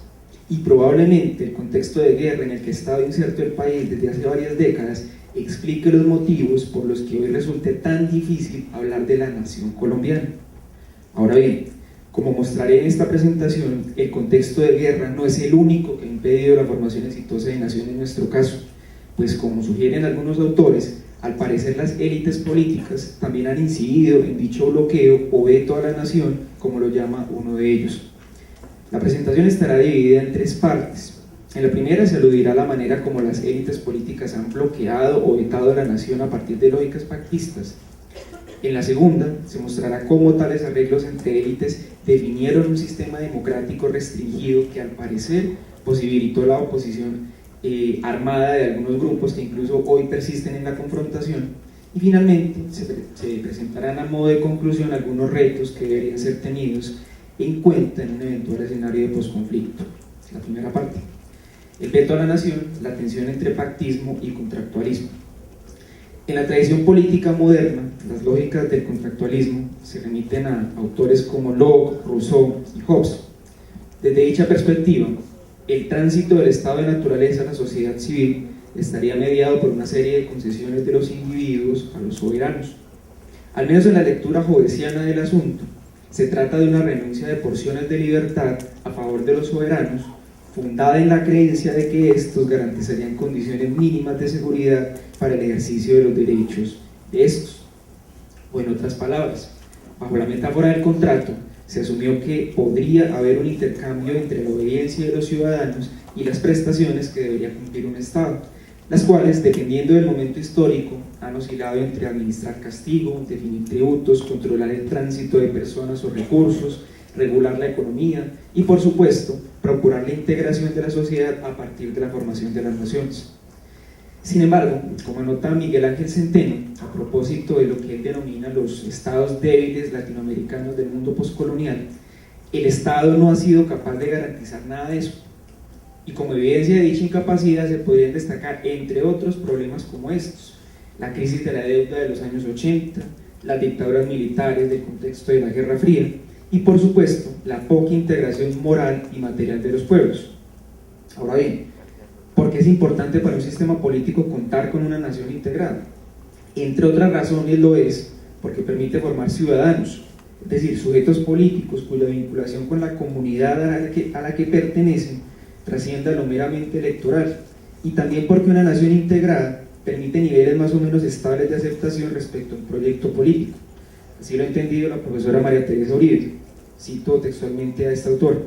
y probablemente el contexto de guerra en el que estaba inserto el país desde hace varias décadas explique los motivos por los que hoy resulte tan difícil hablar de la nación colombiana. Ahora bien, como mostraré en esta presentación, el contexto de guerra no es el único que ha impedido la formación exitosa de nación en nuestro caso, pues como sugieren algunos autores, al parecer las élites políticas también han incidido en dicho bloqueo o veto a la nación, como lo llama uno de ellos. La presentación estará dividida en tres partes. En la primera se aludirá a la manera como las élites políticas han bloqueado o vetado a la nación a partir de lógicas pactistas. En la segunda se mostrará cómo tales arreglos entre élites definieron un sistema democrático restringido que al parecer posibilitó la oposición armada de algunos grupos que incluso hoy persisten en la confrontación. Y finalmente se presentarán a modo de conclusión algunos retos que deberían ser tenidos en cuenta en un eventual escenario de posconflicto. La primera parte. El veto a la nación, la tensión entre pactismo y contractualismo. En la tradición política moderna, las lógicas del contractualismo se remiten a autores como Locke, Rousseau y Hobbes. Desde dicha perspectiva, el tránsito del estado de naturaleza a la sociedad civil estaría mediado por una serie de concesiones de los individuos a los soberanos. Al menos en la lectura hobbesiana del asunto, se trata de una renuncia de porciones de libertad a favor de los soberanos, fundada en la creencia de que estos garantizarían condiciones mínimas de seguridad para el ejercicio de los derechos de estos. O en otras palabras, bajo la metáfora del contrato, se asumió que podría haber un intercambio entre la obediencia de los ciudadanos y las prestaciones que debería cumplir un Estado, las cuales, dependiendo del momento histórico, han oscilado entre administrar castigo, definir tributos, controlar el tránsito de personas o recursos, regular la economía y, por supuesto, procurar la integración de la sociedad a partir de la formación de las naciones. Sin embargo, como anota Miguel Ángel Centeno, a propósito de lo que él denomina los estados débiles latinoamericanos del mundo postcolonial, el Estado no ha sido capaz de garantizar nada de eso. Y como evidencia de dicha incapacidad se podrían destacar, entre otros, problemas como estos: la crisis de la deuda de los años 80, las dictaduras militares del contexto de la Guerra Fría y, por supuesto, la poca integración moral y material de los pueblos. Ahora bien, ¿por qué es importante para un sistema político contar con una nación integrada? Entre otras razones lo es porque permite formar ciudadanos, es decir, sujetos políticos cuya vinculación con la comunidad a la que pertenecen trascienda lo meramente electoral, y también porque una nación integrada permite niveles más o menos estables de aceptación respecto a un proyecto político. Así lo ha entendido la profesora María Teresa Uribe. Cito textualmente a esta autora: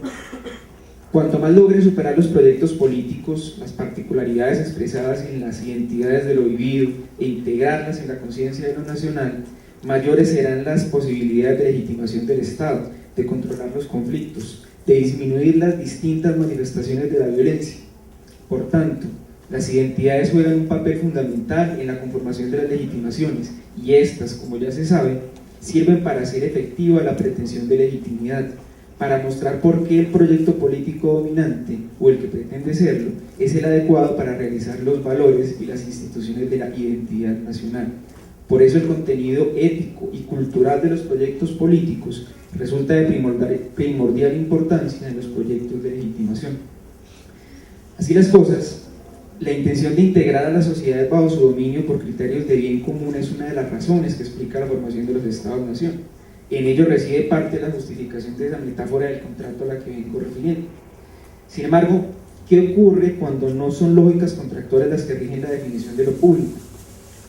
cuanto más logren superar los proyectos políticos, las particularidades expresadas en las identidades de lo vivido e integrarlas en la conciencia de lo nacional, mayores serán las posibilidades de legitimación del Estado, de controlar los conflictos, de disminuir las distintas manifestaciones de la violencia. Por tanto, las identidades juegan un papel fundamental en la conformación de las legitimaciones, y estas, como ya se sabe, sirven para hacer efectiva la pretensión de legitimidad, para mostrar por qué el proyecto político dominante, o el que pretende serlo, es el adecuado para realizar los valores y las instituciones de la identidad nacional. Por eso el contenido ético y cultural de los proyectos políticos resulta de primordial importancia en los proyectos de legitimación. Así las cosas, la intención de integrar a la sociedad bajo su dominio por criterios de bien común es una de las razones que explica la formación de los Estados-nación. En ello reside parte de la justificación de esa metáfora del contrato a la que vengo refiriendo. Sin embargo, ¿qué ocurre cuando no son lógicas contractuales las que rigen la definición de lo público?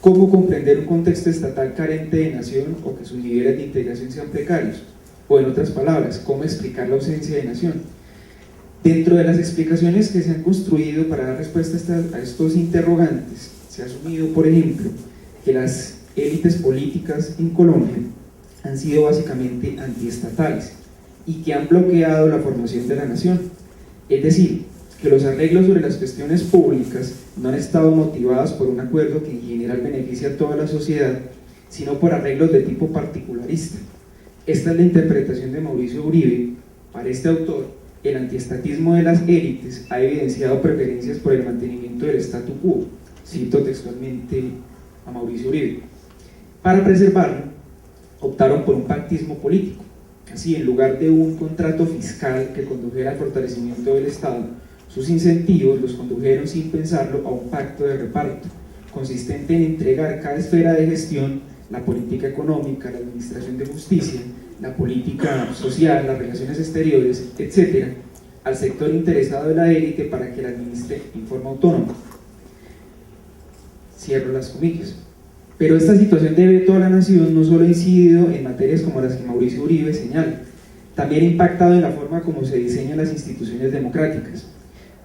¿Cómo comprender un contexto estatal carente de nación o que sus niveles de integración sean precarios? O en otras palabras, ¿cómo explicar la ausencia de nación? Dentro de las explicaciones que se han construido para dar respuesta a estos interrogantes, se ha asumido, por ejemplo, que las élites políticas en Colombia han sido básicamente antiestatales y que han bloqueado la formación de la nación. Es decir, que los arreglos sobre las cuestiones públicas no han estado motivados por un acuerdo que en general beneficia a toda la sociedad, sino por arreglos de tipo particularista. Esta es la interpretación de Mauricio Uribe. Para este autor, el antiestatismo de las élites ha evidenciado preferencias por el mantenimiento del statu quo. Cito textualmente a Mauricio Uribe. Para preservarlo, optaron por un pactismo político. Así, en lugar de un contrato fiscal que condujera al fortalecimiento del Estado, sus incentivos los condujeron sin pensarlo a un pacto de reparto, consistente en entregar cada esfera de gestión, la política económica, la administración de justicia, la política social, las relaciones exteriores, etc., al sector interesado de la élite para que la administre en forma autónoma. Cierro las comillas. Pero esta situación de veto a la nación no solo ha incidido en materias como las que Mauricio Uribe señala, también ha impactado en la forma como se diseñan las instituciones democráticas.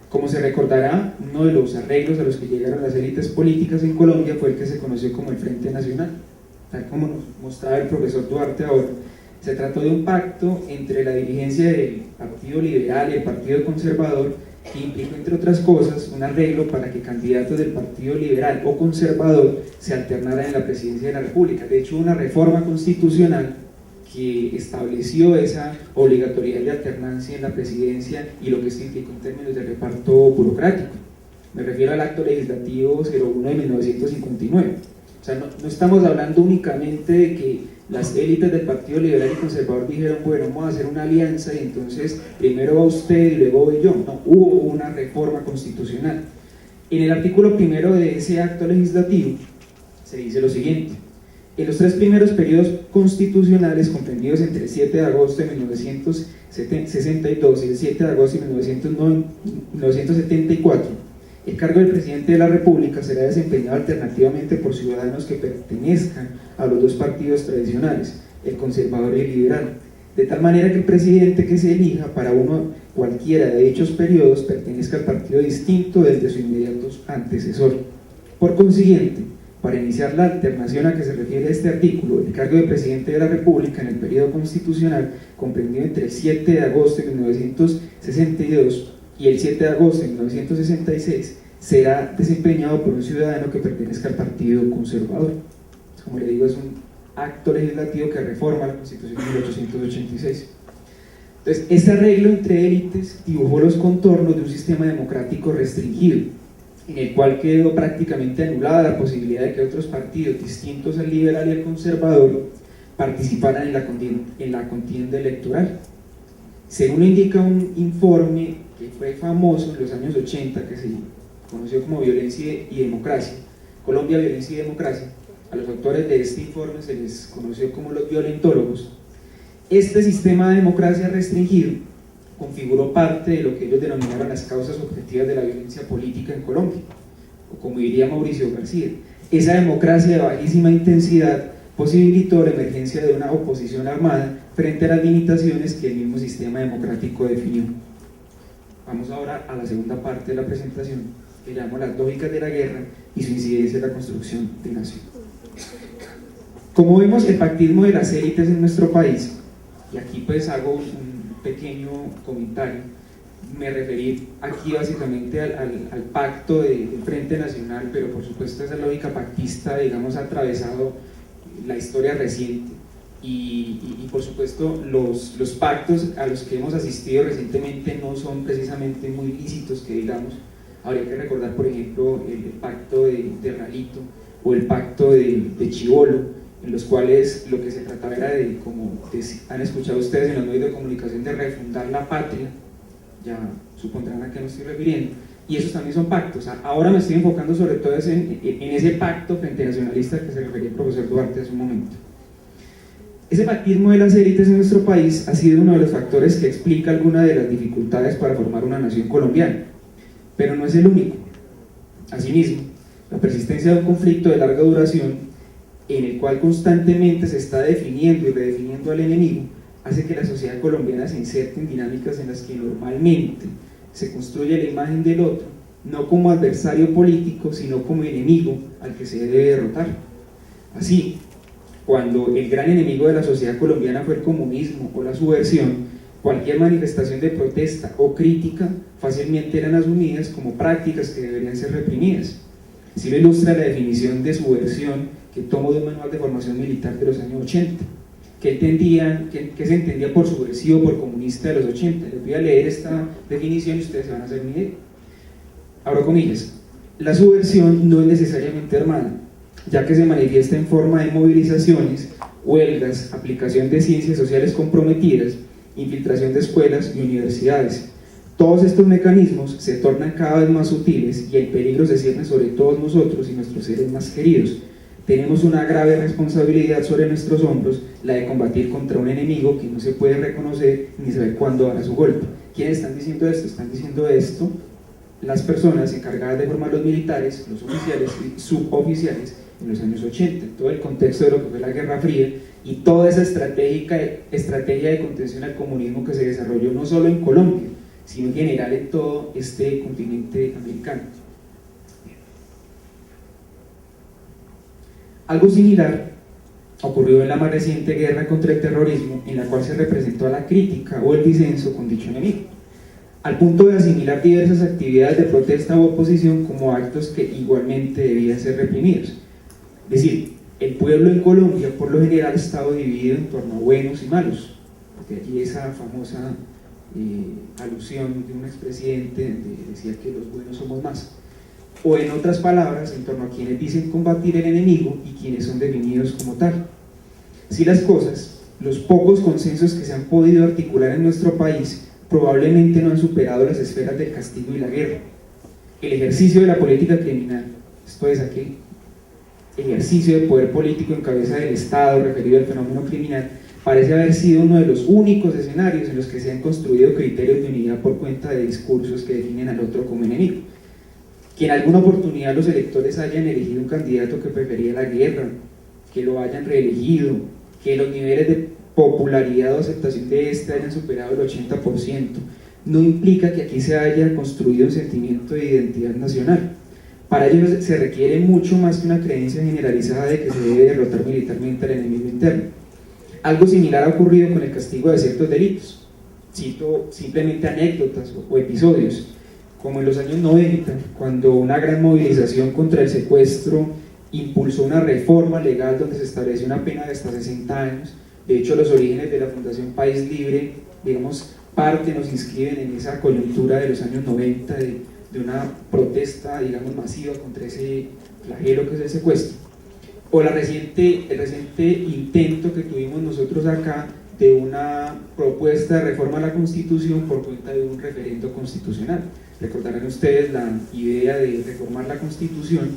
Como se recordará, uno de los arreglos a los que llegaron las élites políticas en Colombia fue el que se conoció como el Frente Nacional. Tal como nos mostraba el profesor Duarte ahora, se trató de un pacto entre la dirigencia del Partido Liberal y el Partido Conservador, que implicó, entre otras cosas, un arreglo para que candidatos del Partido Liberal o Conservador se alternaran en la presidencia de la República. De hecho, una reforma constitucional que estableció esa obligatoriedad de alternancia en la presidencia y lo que esto implicó en términos de reparto burocrático. Me refiero al acto legislativo 01 de 1959. O sea, no estamos hablando únicamente de que las élites del Partido Liberal y Conservador dijeron, bueno, vamos a hacer una alianza y entonces primero va usted y luego voy yo. No, hubo una reforma constitucional. En el artículo primero de ese acto legislativo se dice lo siguiente: en los 3 primeros periodos constitucionales comprendidos entre el 7 de agosto de 1962 y el 7 de agosto de 1974, el cargo del presidente de la República será desempeñado alternativamente por ciudadanos que pertenezcan a los 2 partidos tradicionales, el conservador y el liberal. de tal manera que el presidente que se elija para uno cualquiera de dichos periodos pertenezca al partido distinto del de su inmediato antecesor. Por consiguiente, para iniciar la alternación a que se refiere este artículo, el cargo de presidente de la República en el periodo constitucional comprendido entre el 7 de agosto de 1962 y el 7 de agosto de 1966 será desempeñado por un ciudadano que pertenezca al Partido Conservador. Como le digo, es un acto legislativo que reforma la Constitución de 1886. Entonces, este arreglo entre élites dibujó los contornos de un sistema democrático restringido, en el cual quedó prácticamente anulada la posibilidad de que otros partidos distintos al liberal y al conservador participaran en la contienda electoral. Según indica un informe que fue famoso en los años 80, que se conoció como Violencia y Democracia, Colombia, Violencia y Democracia, a los autores de este informe se les conoció como los violentólogos. Este sistema de democracia restringido configuró parte de lo que ellos denominaron las causas objetivas de la violencia política en Colombia, o como diría Mauricio García, esa democracia de bajísima intensidad posibilitó la emergencia de una oposición armada frente a las limitaciones que el mismo sistema democrático definió. Vamos ahora a la segunda parte de la presentación, que llamo las lógicas de la guerra y su incidencia en la construcción de nación. Como vemos, el pactismo de las élites en nuestro país, y aquí pues hago un pequeño comentario, me referí aquí básicamente al pacto del Frente Nacional, pero por supuesto esa lógica pactista, digamos, ha atravesado la historia reciente y por supuesto los pactos a los que hemos asistido recientemente no son precisamente muy lícitos, que digamos. Habría que recordar, por ejemplo, el pacto de Ralito o el pacto de Chivolo, en los cuales lo que se trataba era de, como han escuchado ustedes en los medios de comunicación, de refundar la patria. Ya supondrán a qué me estoy refiriendo, y esos también son pactos. Ahora me estoy enfocando sobre todo en ese pacto frente nacionalista que se refería el profesor Duarte hace un momento. Ese pactismo de las élites en nuestro país ha sido uno de los factores que explica algunas de las dificultades para formar una nación colombiana, pero no es el único. Asimismo, la persistencia de un conflicto de larga duración en el cual constantemente se está definiendo y redefiniendo al enemigo hace que la sociedad colombiana se inserte en dinámicas en las que normalmente se construye la imagen del otro, no como adversario político, sino como enemigo al que se debe derrotar. Así, cuando el gran enemigo de la sociedad colombiana fue el comunismo o la subversión, cualquier manifestación de protesta o crítica fácilmente eran asumidas como prácticas que deberían ser reprimidas. Así lo ilustra la definición de subversión que tomo de un manual de formación militar de los años 80. ¿Qué se entendía por subversivo, por comunista de los 80? Les voy a leer esta definición y ustedes se van a hacer una idea. Abro comillas. La subversión no es necesariamente armada, ya que se manifiesta en forma de movilizaciones, huelgas, aplicación de ciencias sociales comprometidas, infiltración de escuelas y universidades. Todos estos mecanismos se tornan cada vez más sutiles y el peligro se cierne sobre todos nosotros y nuestros seres más queridos. Tenemos una grave responsabilidad sobre nuestros hombros, la de combatir contra un enemigo que no se puede reconocer ni saber cuándo dará su golpe. ¿Quiénes están diciendo esto? Están diciendo esto las personas encargadas de formar los militares, los oficiales y suboficiales en los años 80, en todo el contexto de lo que fue la Guerra Fría y toda esa estrategia de contención al comunismo que se desarrolló no solo en Colombia, sino en general en todo este continente americano. Algo similar ocurrió en la más reciente guerra contra el terrorismo, en la cual se representó a la crítica o el disenso con dicho enemigo, al punto de asimilar diversas actividades de protesta o oposición como actos que igualmente debían ser reprimidos. Es decir, el pueblo en Colombia por lo general ha estado dividido en torno a buenos y malos, porque allí esa famosa alusión de un expresidente de decía que los buenos somos más, o en otras palabras, en torno a quienes dicen combatir el enemigo y quienes son definidos como tal. Así las cosas, los pocos consensos que se han podido articular en nuestro país probablemente no han superado las esferas del castigo y la guerra. El ejercicio de la política criminal, esto es aquel ejercicio de poder político en cabeza del Estado referido al fenómeno criminal, parece haber sido uno de los únicos escenarios en los que se han construido criterios de unidad por cuenta de discursos que definen al otro como enemigo. Que en alguna oportunidad los electores hayan elegido un candidato que prefería la guerra, que lo hayan reelegido, que los niveles de popularidad o aceptación de este hayan superado el 80%, no implica que aquí se haya construido un sentimiento de identidad nacional. Para ello se requiere mucho más que una creencia generalizada de que se debe derrotar militarmente al enemigo interno. Algo similar ha ocurrido con el castigo de ciertos delitos. Cito simplemente anécdotas o episodios, como en los años 90, cuando una gran movilización contra el secuestro impulsó una reforma legal donde se estableció una pena de hasta 60 años. De hecho, los orígenes de la Fundación País Libre, digamos, parte nos inscriben en esa coyuntura de los años 90 de una protesta, digamos, masiva contra ese flagelo que es el secuestro. O el reciente intento que tuvimos nosotros acá de una propuesta de reforma a la Constitución por cuenta de un referendo constitucional. Recordarán ustedes la idea de reformar la Constitución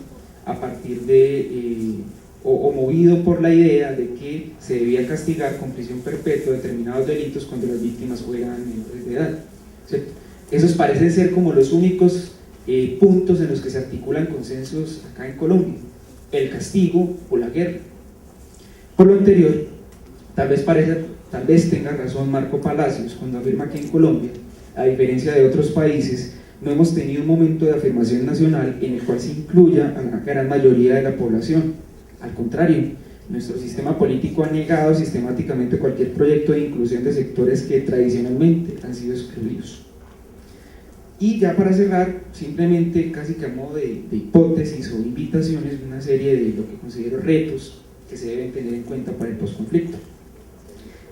a partir de, o movido por la idea de que se debía castigar con prisión perpetua determinados delitos cuando las víctimas fueran menores de edad, ¿cierto? Esos parecen ser como los únicos puntos en los que se articulan consensos acá en Colombia: el castigo o la guerra. Por lo anterior, tal vez tenga razón Marco Palacios cuando afirma que en Colombia, a diferencia de otros países, no hemos tenido un momento de afirmación nacional en el cual se incluya a la gran mayoría de la población. Al contrario, nuestro sistema político ha negado sistemáticamente cualquier proyecto de inclusión de sectores que tradicionalmente han sido excluidos. Y ya para cerrar, simplemente casi que a modo de hipótesis o invitaciones, una serie de lo que considero retos que se deben tener en cuenta para el posconflicto.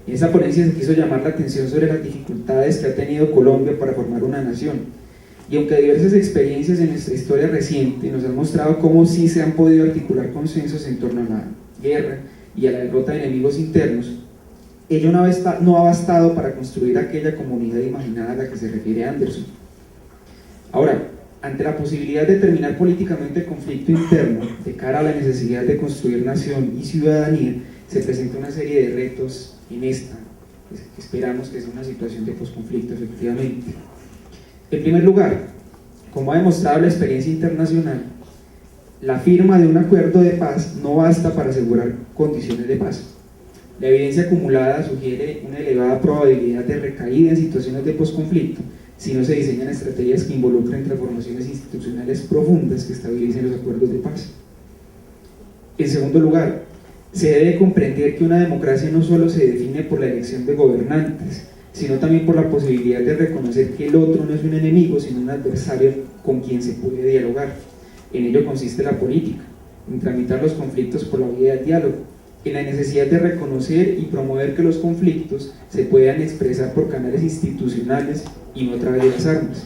En esa ponencia se quiso llamar la atención sobre las dificultades que ha tenido Colombia para formar una nación. Y aunque diversas experiencias en nuestra historia reciente nos han mostrado cómo sí se han podido articular consensos en torno a la guerra y a la derrota de enemigos internos, ello no ha bastado para construir aquella comunidad imaginada a la que se refiere Anderson. Ahora, ante la posibilidad de terminar políticamente el conflicto interno de cara a la necesidad de construir nación y ciudadanía, se presenta una serie de retos en esta, que esperamos que sea una situación de posconflicto efectivamente. En primer lugar, como ha demostrado la experiencia internacional, la firma de un acuerdo de paz no basta para asegurar condiciones de paz. La evidencia acumulada sugiere una elevada probabilidad de recaída en situaciones de posconflicto si no se diseñan estrategias que involucren transformaciones institucionales profundas que estabilicen los acuerdos de paz. En segundo lugar, se debe comprender que una democracia no solo se define por la elección de gobernantes, sino también por la posibilidad de reconocer que el otro no es un enemigo, sino un adversario con quien se puede dialogar. En ello consiste la política, en tramitar los conflictos por la vía del diálogo, en la necesidad de reconocer y promover que los conflictos se puedan expresar por canales institucionales y no a través de las armas.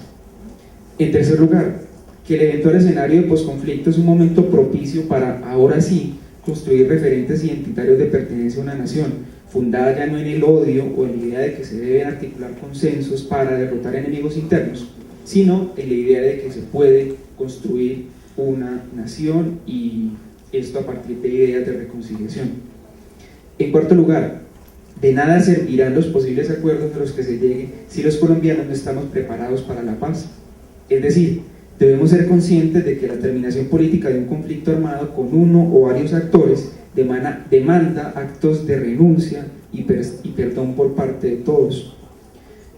En tercer lugar, que el eventual escenario de posconflicto es un momento propicio para, ahora sí, construir referentes identitarios de pertenencia a una nación, fundada ya no en el odio o en la idea de que se deben articular consensos para derrotar enemigos internos, sino en la idea de que se puede construir una nación, y esto a partir de ideas de reconciliación. En cuarto lugar, de nada servirán los posibles acuerdos a los que se llegue si los colombianos no estamos preparados para la paz. Es decir, debemos ser conscientes de que la terminación política de un conflicto armado con uno o varios actores demanda actos de renuncia y perdón por parte de todos.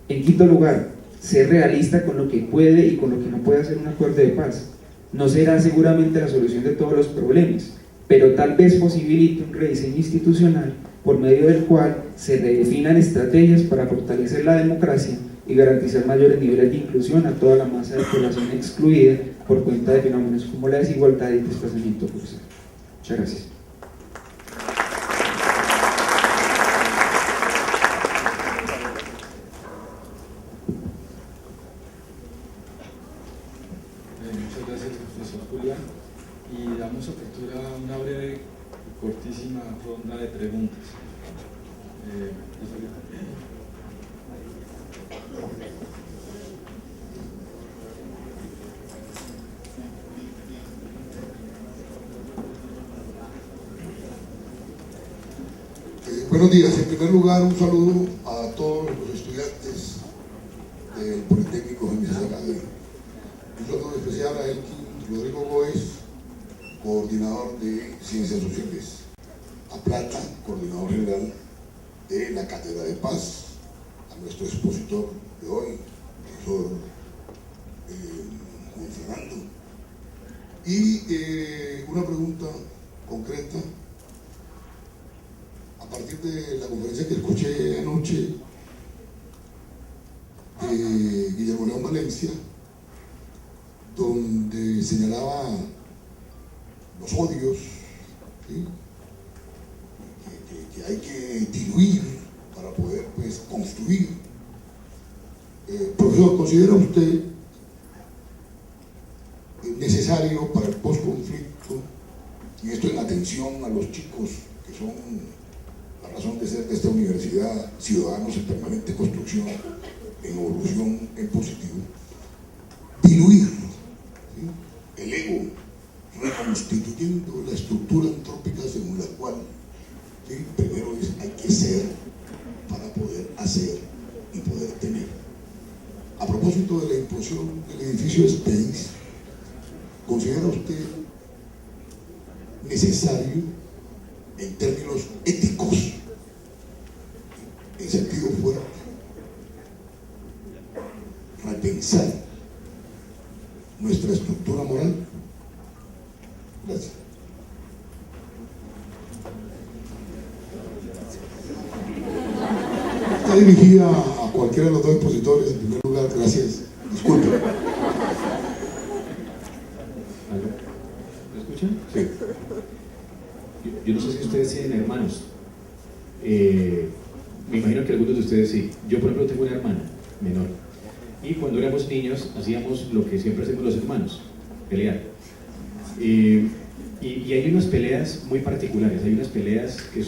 En quinto lugar, ser realista con lo que puede y con lo que no puede hacer un acuerdo de paz. No será seguramente la solución de todos los problemas, pero tal vez posibilite un rediseño institucional por medio del cual se redefinan estrategias para fortalecer la democracia y garantizar mayores niveles de inclusión a toda la masa de población excluida por cuenta de fenómenos como la desigualdad y el desplazamiento forzado. Muchas gracias. Muchas gracias, profesor Julián. Y damos apertura a una breve y cortísima ronda de preguntas. Buenos días. En primer lugar, un saludo a todos los estudiantes del Politécnico Jaime César Academy. Un saludo especial a Elkin Rodrigo Góez, coordinador de Ciencias Sociales, a Plata, coordinador general, de la Cátedra de Paz, a nuestro expositor de hoy, profesor Juan Fernando. Y una pregunta concreta, a partir de la conferencia que escuché anoche de Guillermo León Valencia, donde señalaba los odios, ¿sí?, que hay que diluir para poder, pues, construir. Profesor, ¿considera usted necesario para el posconflicto, y esto en atención a los chicos que son la razón de ser de esta universidad, ciudadanos en permanente construcción, en evolución, en positivo, diluir, ¿sí?, el ego, reconstituyendo la estructura antrópica según la cual, ¿sí?, primero hay que ser para poder hacer y poder tener? A propósito de la implosión del edificio Space, ¿considera usted necesario, en términos éticos, en sentido fuerte, repensar nuestra estructura moral? Gracias. Está dirigida a cualquiera de los dos expositores. En primer lugar, gracias. Disculpe. ¿Me escuchan? Sí. Yo no sé si ustedes tienen hermanos. Me imagino que algunos de ustedes sí. Yo, por ejemplo, tengo una hermana menor. Y cuando éramos niños, hacíamos lo que siempre hacemos los hermanos: pelear. Y hay unas peleas muy particulares. Hay unas peleas que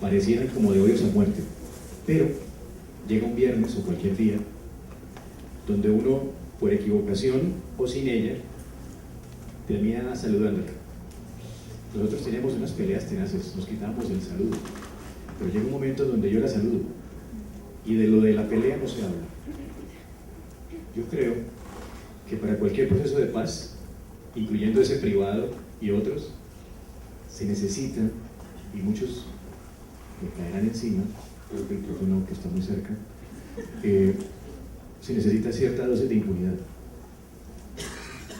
parecieran como de odios a muerte. Pero llega un viernes o cualquier día donde uno, por equivocación o sin ella, termina saludándola. Nosotros teníamos unas peleas tenaces, nos quitábamos el saludo, pero llega un momento donde yo la saludo y de lo de la pelea no se habla. Yo creo que para cualquier proceso de paz, incluyendo ese privado y otros, se necesita, y muchos me caerán encima, creo que el profe no, que está muy cerca, se necesita cierta dosis de impunidad.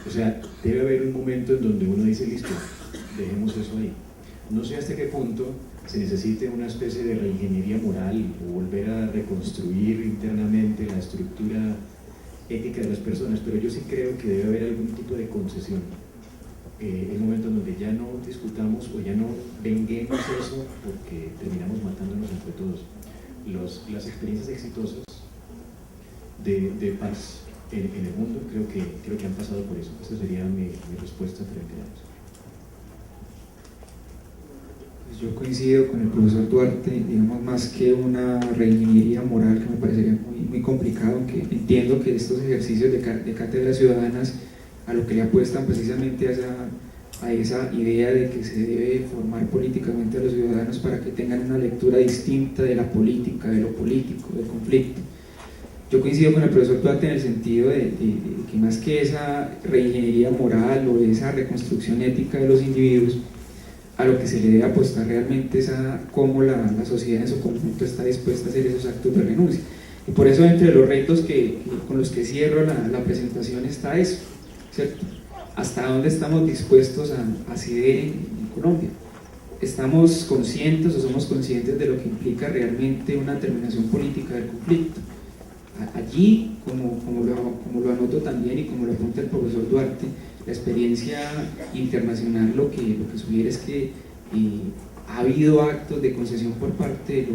O sea, debe haber un momento en donde uno dice: listo, dejemos eso ahí. No sé hasta qué punto se necesite una especie de reingeniería moral o volver a reconstruir internamente la estructura ética de las personas, pero yo sí creo que debe haber algún tipo de concesión. El momento en donde ya no discutamos o ya no venguemos eso, porque terminamos matándonos entre todos. Las experiencias exitosas de paz en el mundo creo que han pasado por eso. Esa sería mi respuesta frente a eso. Pues yo coincido con el profesor Duarte, digamos, más que una reingeniería moral, que me parecería muy complicado, aunque entiendo que estos ejercicios de cátedras ciudadanas a lo que le apuestan precisamente a esa idea de que se debe formar políticamente a los ciudadanos para que tengan una lectura distinta de la política, de lo político, del conflicto. Yo coincido con el profesor Duarte en el sentido de que más que esa reingeniería moral o esa reconstrucción ética de los individuos, a lo que se le debe apostar realmente es a cómo la sociedad en su conjunto está dispuesta a hacer esos actos de renuncia. Y por eso, entre los retos con los que cierro la presentación está eso, ¿cierto? ¿Hasta dónde estamos dispuestos a ceder en Colombia? ¿Estamos conscientes o somos conscientes de lo que implica realmente una terminación política del conflicto? Allí, como lo anoto también y como lo apunta el profesor Duarte, la experiencia internacional lo que sugiere es que ha habido actos de concesión por parte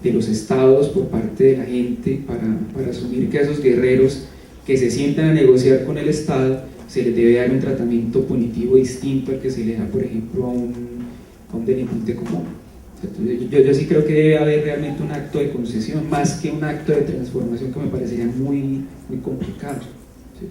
de los estados, por parte de la gente, para asumir que a esos guerreros que se sientan a negociar con el Estado se les debe dar un tratamiento punitivo distinto al que se le da, por ejemplo, a un delincuente común. Entonces, yo sí creo que debe haber realmente un acto de concesión más que un acto de transformación, que me parecería muy complicado, ¿sí?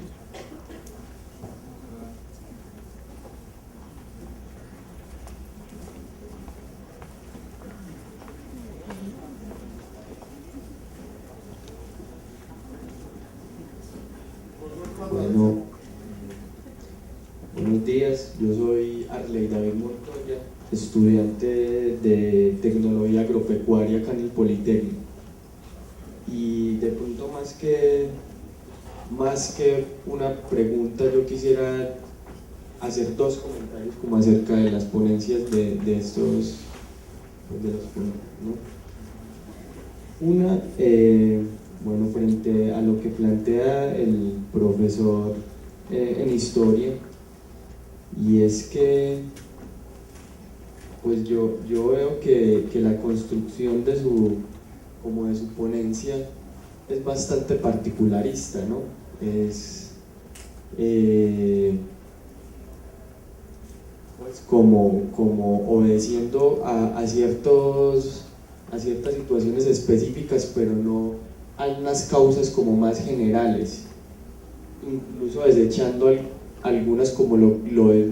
Bueno, buenos días. Yo soy Arley David Montoya, estudiante de Tecnología Agropecuaria acá en el Politécnico. Y de pronto más que una pregunta, yo quisiera hacer dos comentarios como acerca de las ponencias de estos, pues de los ponentes, ¿no? Una, bueno, frente a lo que plantea el profesor en historia, y es que pues yo veo que la construcción de su ponencia es bastante particularista, ¿no? Es pues como obedeciendo a ciertas situaciones específicas, pero no a unas causas como más generales, incluso desechando algunas como lo es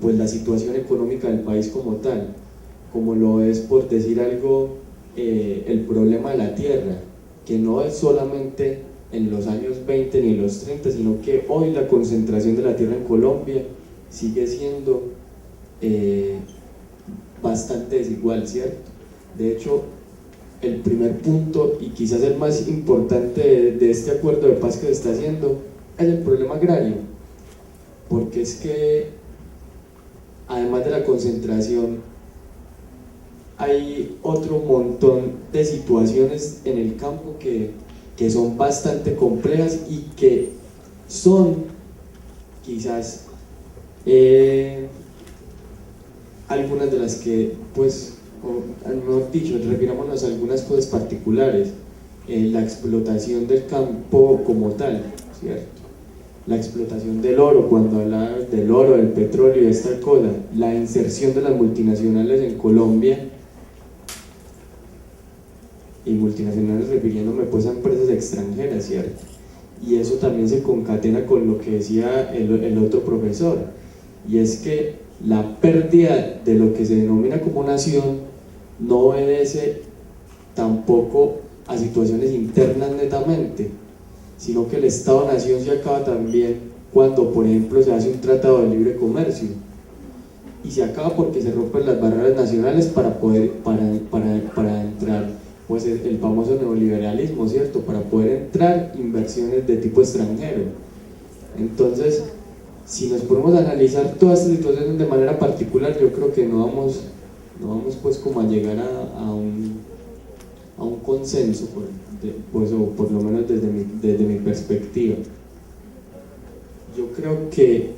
pues la situación económica del país como tal, como lo es, por decir algo, el problema de la tierra, que no es solamente en los años 20 ni en los 30, sino que hoy la concentración de la tierra en Colombia sigue siendo bastante desigual, ¿cierto? De hecho, el primer punto, y quizás el más importante de este acuerdo de paz que se está haciendo, es el problema agrario, porque es que además de la concentración hay otro montón de situaciones en el campo que son bastante complejas y que son quizás algunas de las que, pues, o mejor dicho, refirámonos a algunas cosas particulares, la explotación del campo como tal, ¿cierto? La explotación del oro, cuando hablaba del oro, del petróleo y de esta cosa, la inserción de las multinacionales en Colombia, y multinacionales refiriéndome pues a empresas extranjeras, ¿cierto? Y eso también se concatena con lo que decía el otro profesor, y es que la pérdida de lo que se denomina como nación no obedece tampoco a situaciones internas netamente, sino que el Estado-Nación se acaba también cuando, por ejemplo, se hace un tratado de libre comercio, y se acaba porque se rompen las barreras nacionales para entrar, pues, el famoso neoliberalismo, ¿cierto? Para poder entrar inversiones de tipo extranjero. Entonces, si nos ponemos a analizar todas estas situaciones de manera particular, yo creo que no vamos pues como a llegar a un consenso, pues, o por lo menos desde mi perspectiva. Yo creo que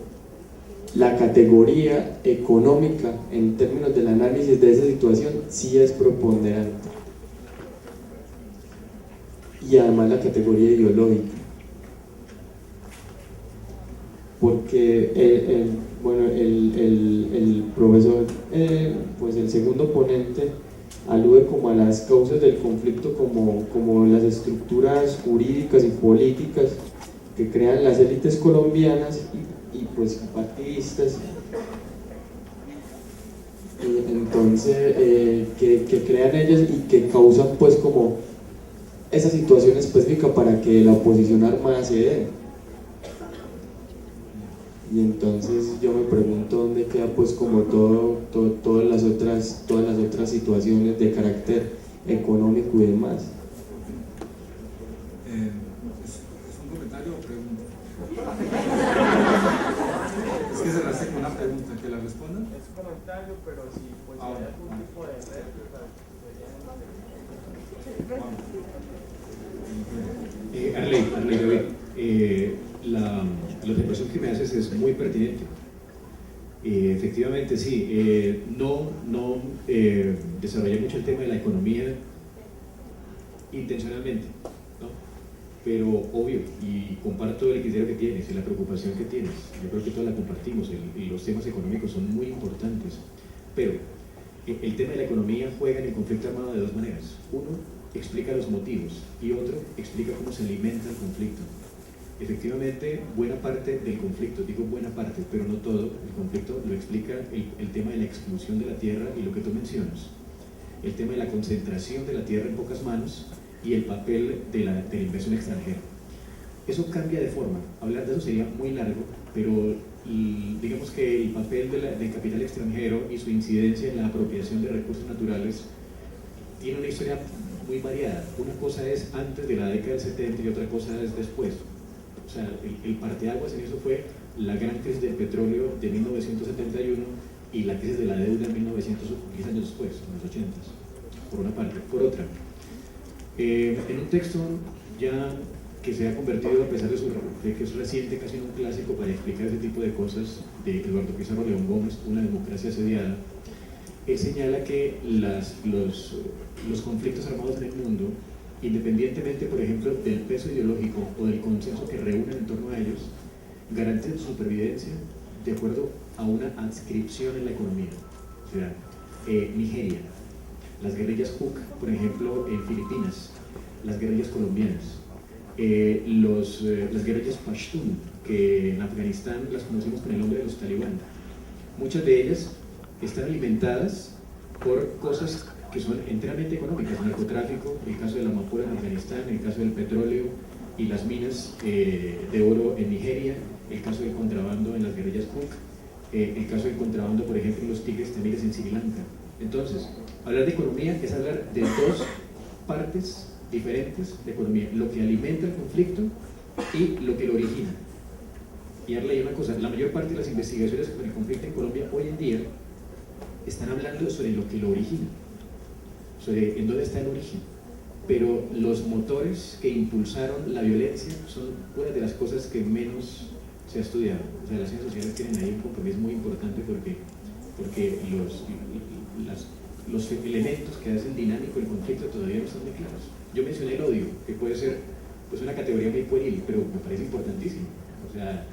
la categoría económica en términos del análisis de esa situación sí es preponderante, y además la categoría ideológica, porque el profesor, pues el segundo ponente, alude como a las causas del conflicto como las estructuras jurídicas y políticas que crean las élites colombias y pues partidistas, entonces que crean ellas y que causan pues como esa situación específica para que la oposición armada se dé. Y entonces yo me pregunto dónde queda pues como todas las otras situaciones de carácter económico y demás. ¿Es un comentario o pregunta? Es que cerraste con una pregunta, ¿que la respondan? Es un comentario, pero si pues, hay algún tipo de réplica, Arley, la observación que me haces es muy pertinente. Efectivamente, sí, no desarrollé mucho el tema de la economía intencionalmente, ¿no? Pero obvio, y comparto el criterio que tienes y la preocupación que tienes. Yo creo que todos la compartimos, y los temas económicos son muy importantes, pero el tema de la economía juega en el conflicto armado de dos maneras. Uno, explica los motivos, y otro, explica cómo se alimenta el conflicto. Efectivamente, buena parte del conflicto, digo buena parte, pero no todo, el conflicto lo explica el tema de la exclusión de la tierra y lo que tú mencionas, el tema de la concentración de la tierra en pocas manos y el papel de la inversión extranjera. Eso cambia de forma. Hablar de eso sería muy largo, pero digamos que el papel del capital extranjero y su incidencia en la apropiación de recursos naturales tiene una historia muy variada. Una cosa es antes de la década del 70 y otra cosa es después. O sea, el parteaguas en eso fue la gran crisis del petróleo de 1971 y la crisis de la deuda en 10 años después, en los 80, por una parte. Por otra, en un texto ya que se ha convertido, a pesar de que es reciente, casi en un clásico para explicar ese tipo de cosas, de Eduardo Pizarro León Gómez, Una democracia asediada, él señala que los conflictos armados en el mundo, independientemente, por ejemplo, del peso ideológico o del consenso que reúnen en torno a ellos, garantizan su supervivencia de acuerdo a una adscripción en la economía. O sea, Nigeria, las guerrillas Huk, por ejemplo, en Filipinas, las guerrillas colombianas, las guerrillas Pashtun, que en Afganistán las conocimos con el nombre de los talibán. Muchas de ellas están alimentadas por cosas que son enteramente económicas, el narcotráfico, el caso de la amapola en Afganistán, el caso del petróleo y las minas de oro en Nigeria, el caso del contrabando en las guerrillas Huk, el caso del contrabando, por ejemplo, en los tigres tamiles en Sri Lanka. Entonces, hablar de economía es hablar de dos partes diferentes de economía, lo que alimenta el conflicto y lo que lo origina. Y ahora leí una cosa, la mayor parte de las investigaciones sobre el conflicto en Colombia hoy en día están hablando sobre lo que lo origina, sobre en dónde está el origen, pero los motores que impulsaron la violencia son una de las cosas que menos se ha estudiado. O sea, las ciencias sociales tienen ahí un compromiso muy importante porque los elementos que hacen dinámico el conflicto todavía no están muy claros. Yo mencioné el odio, que puede ser pues, una categoría muy pueril, pero me parece importantísimo. O sea,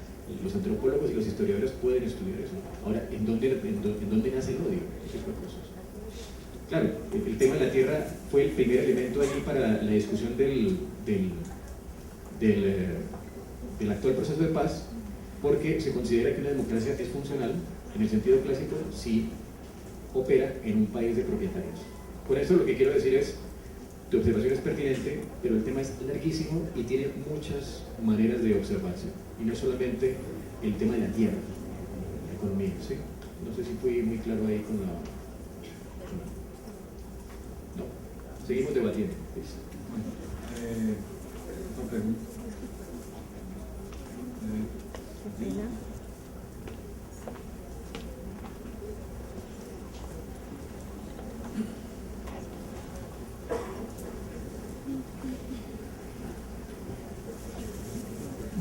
los antropólogos y los historiadores pueden estudiar eso. Ahora, ¿en dónde nace el odio? Ese tipo de cosas. Claro, el tema de la tierra fue el primer elemento allí para la discusión del actual proceso de paz, porque se considera que una democracia es funcional, en el sentido clásico, si opera en un país de propietarios. Por eso lo que quiero decir es, tu observación es pertinente, pero el tema es larguísimo y tiene muchas maneras de observarse. Y no es solamente el tema de la tierra, la economía, ¿sí? No sé si fui muy claro ahí con la... No, seguimos debatiendo. Otra pregunta.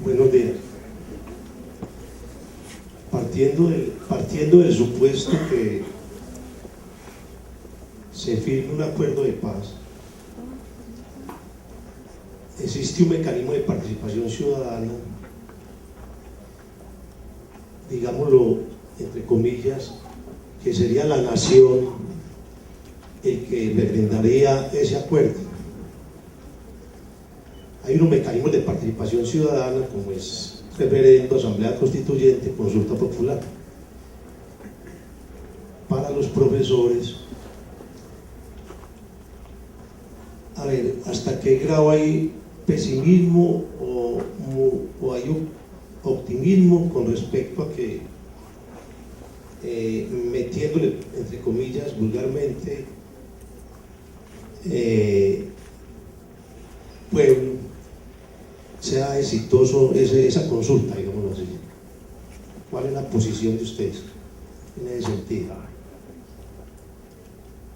Buenos días. Partiendo del supuesto que se firme un acuerdo de paz, existe un mecanismo de participación ciudadana, digámoslo entre comillas, que sería la nación el que refrendaría ese acuerdo. Hay unos mecanismos de participación ciudadana como es referendo, asamblea constituyente, consulta popular. Para los profesores, a ver, ¿hasta qué grado hay pesimismo o hay optimismo con respecto a que, metiéndole entre comillas vulgarmente, pueblo, sea exitoso esa consulta, digámoslo así? ¿Cuál es la posición de ustedes en ese sentido?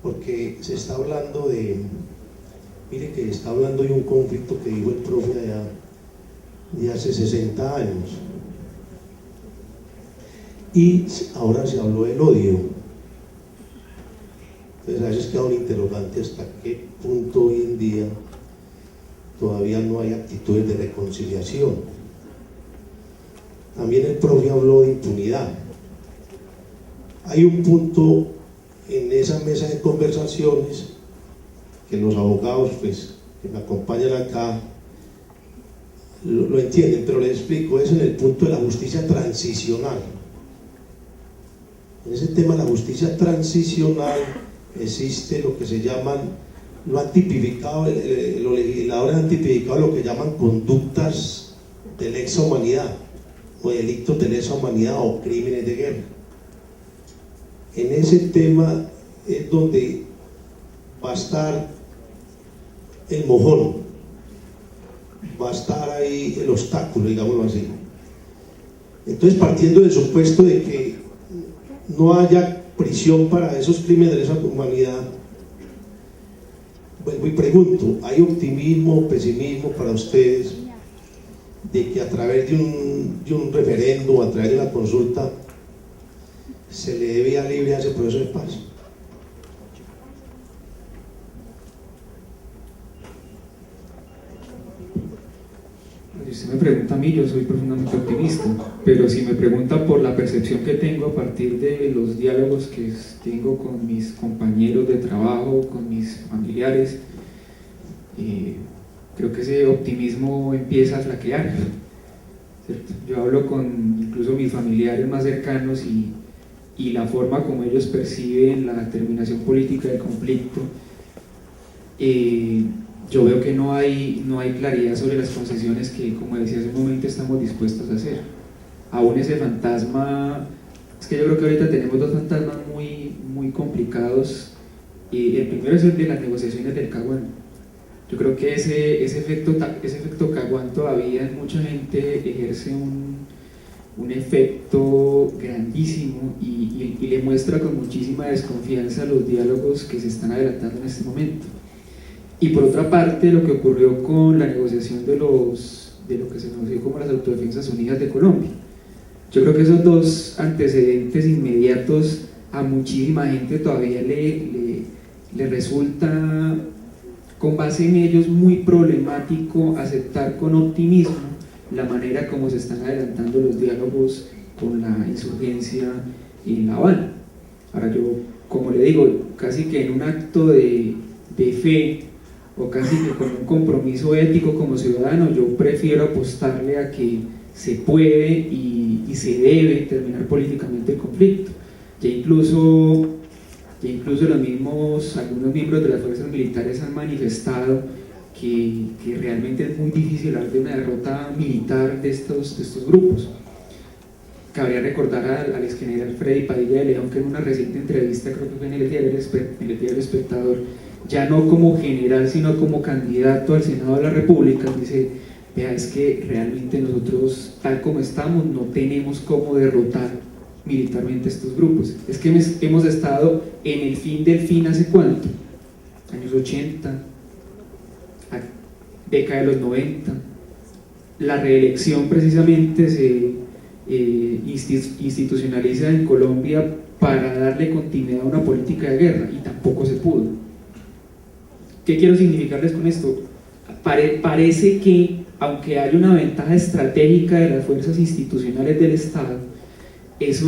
Porque se está hablando mire que está hablando de un conflicto que dijo el profe allá de hace 60 años y ahora se habló del odio. Entonces a veces queda un interrogante hasta qué punto hoy en día todavía no hay actitudes de reconciliación. También el profe habló de impunidad. Hay un punto en esa mesa de conversaciones que los abogados pues, que me acompañan acá lo entienden, pero les explico, es en el punto de la justicia transicional. En ese tema de la justicia transicional existe lo que se llaman, lo han tipificado, los legisladores han tipificado lo que llaman conductas de lesa humanidad, o delitos de lesa humanidad o crímenes de guerra. En ese tema es donde va a estar el mojón, va a estar ahí el obstáculo, digámoslo así. Entonces, partiendo del supuesto de que no haya prisión para esos crímenes de lesa humanidad, vuelvo y pregunto, ¿hay optimismo o pesimismo para ustedes de que a través de un referéndum, a través de una consulta, se le dé vía libre a ese proceso de paz? Si usted me pregunta a mí, yo soy profundamente optimista, pero si me pregunta por la percepción que tengo a partir de los diálogos que tengo con mis compañeros de trabajo, con mis familiares, creo que ese optimismo empieza a flaquear, ¿cierto? Yo hablo con incluso mis familiares más cercanos y la forma como ellos perciben la terminación política del conflicto, yo veo que no hay claridad sobre las concesiones que, como decía hace un momento, estamos dispuestos a hacer. Aún ese fantasma, es que yo creo que ahorita tenemos dos fantasmas muy complicados. El primero es el de las negociaciones del Caguán. Yo creo que ese efecto Caguán todavía en mucha gente ejerce un efecto grandísimo y le muestra con muchísima desconfianza los diálogos que se están adelantando en este momento. Y por otra parte, lo que ocurrió con la negociación de lo que se conoció como las Autodefensas Unidas de Colombia. Yo creo que esos dos antecedentes inmediatos a muchísima gente todavía le resulta, con base en ellos, muy problemático aceptar con optimismo la manera como se están adelantando los diálogos con la insurgencia en La Habana. Ahora yo, como le digo, casi que en un acto de fe, o casi que con un compromiso ético como ciudadano, yo prefiero apostarle a que se puede y se debe terminar políticamente el conflicto. Ya incluso algunos miembros de las fuerzas militares han manifestado que realmente es muy difícil hablar de una derrota militar de estos grupos. Cabría recordar al ex general Freddy Padilla de León, que en una reciente entrevista, creo que fue en el diario El Espectador, ya no como general sino como candidato al Senado de la República, dice: vea, es que realmente nosotros, tal como estamos, no tenemos cómo derrotar militarmente estos grupos. Es que hemos estado en el fin del fin ¿hace cuánto? Años 80, década de los 90. La reelección precisamente se institucionaliza en Colombia para darle continuidad a una política de guerra, y tampoco se pudo. ¿Qué quiero significarles con esto? Parece que, aunque hay una ventaja estratégica de las fuerzas institucionales del Estado, eso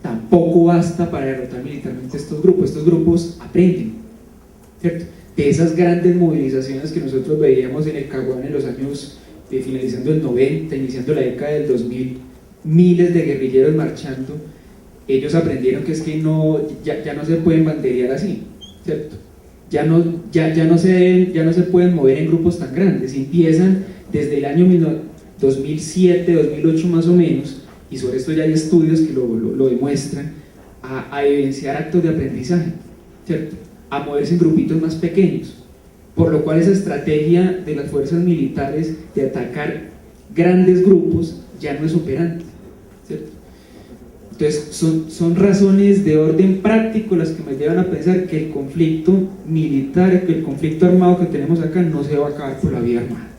tampoco basta para derrotar militarmente estos grupos. Estos grupos aprenden, ¿cierto? De esas grandes movilizaciones que nosotros veíamos en el Caguán en los años, finalizando el 90, iniciando la década del 2000, miles de guerrilleros marchando, ellos aprendieron que es que ya no se pueden banderear así, ¿cierto? Ya no se pueden mover en grupos tan grandes. Empiezan desde el año 2007, 2008 más o menos, y sobre esto ya hay estudios que lo demuestran, a evidenciar actos de aprendizaje, ¿cierto? A moverse en grupitos más pequeños, por lo cual esa estrategia de las fuerzas militares de atacar grandes grupos ya no es operante, ¿cierto? Entonces son razones de orden práctico las que me llevan a pensar que el conflicto militar, que el conflicto armado que tenemos acá no se va a acabar por la vía armada.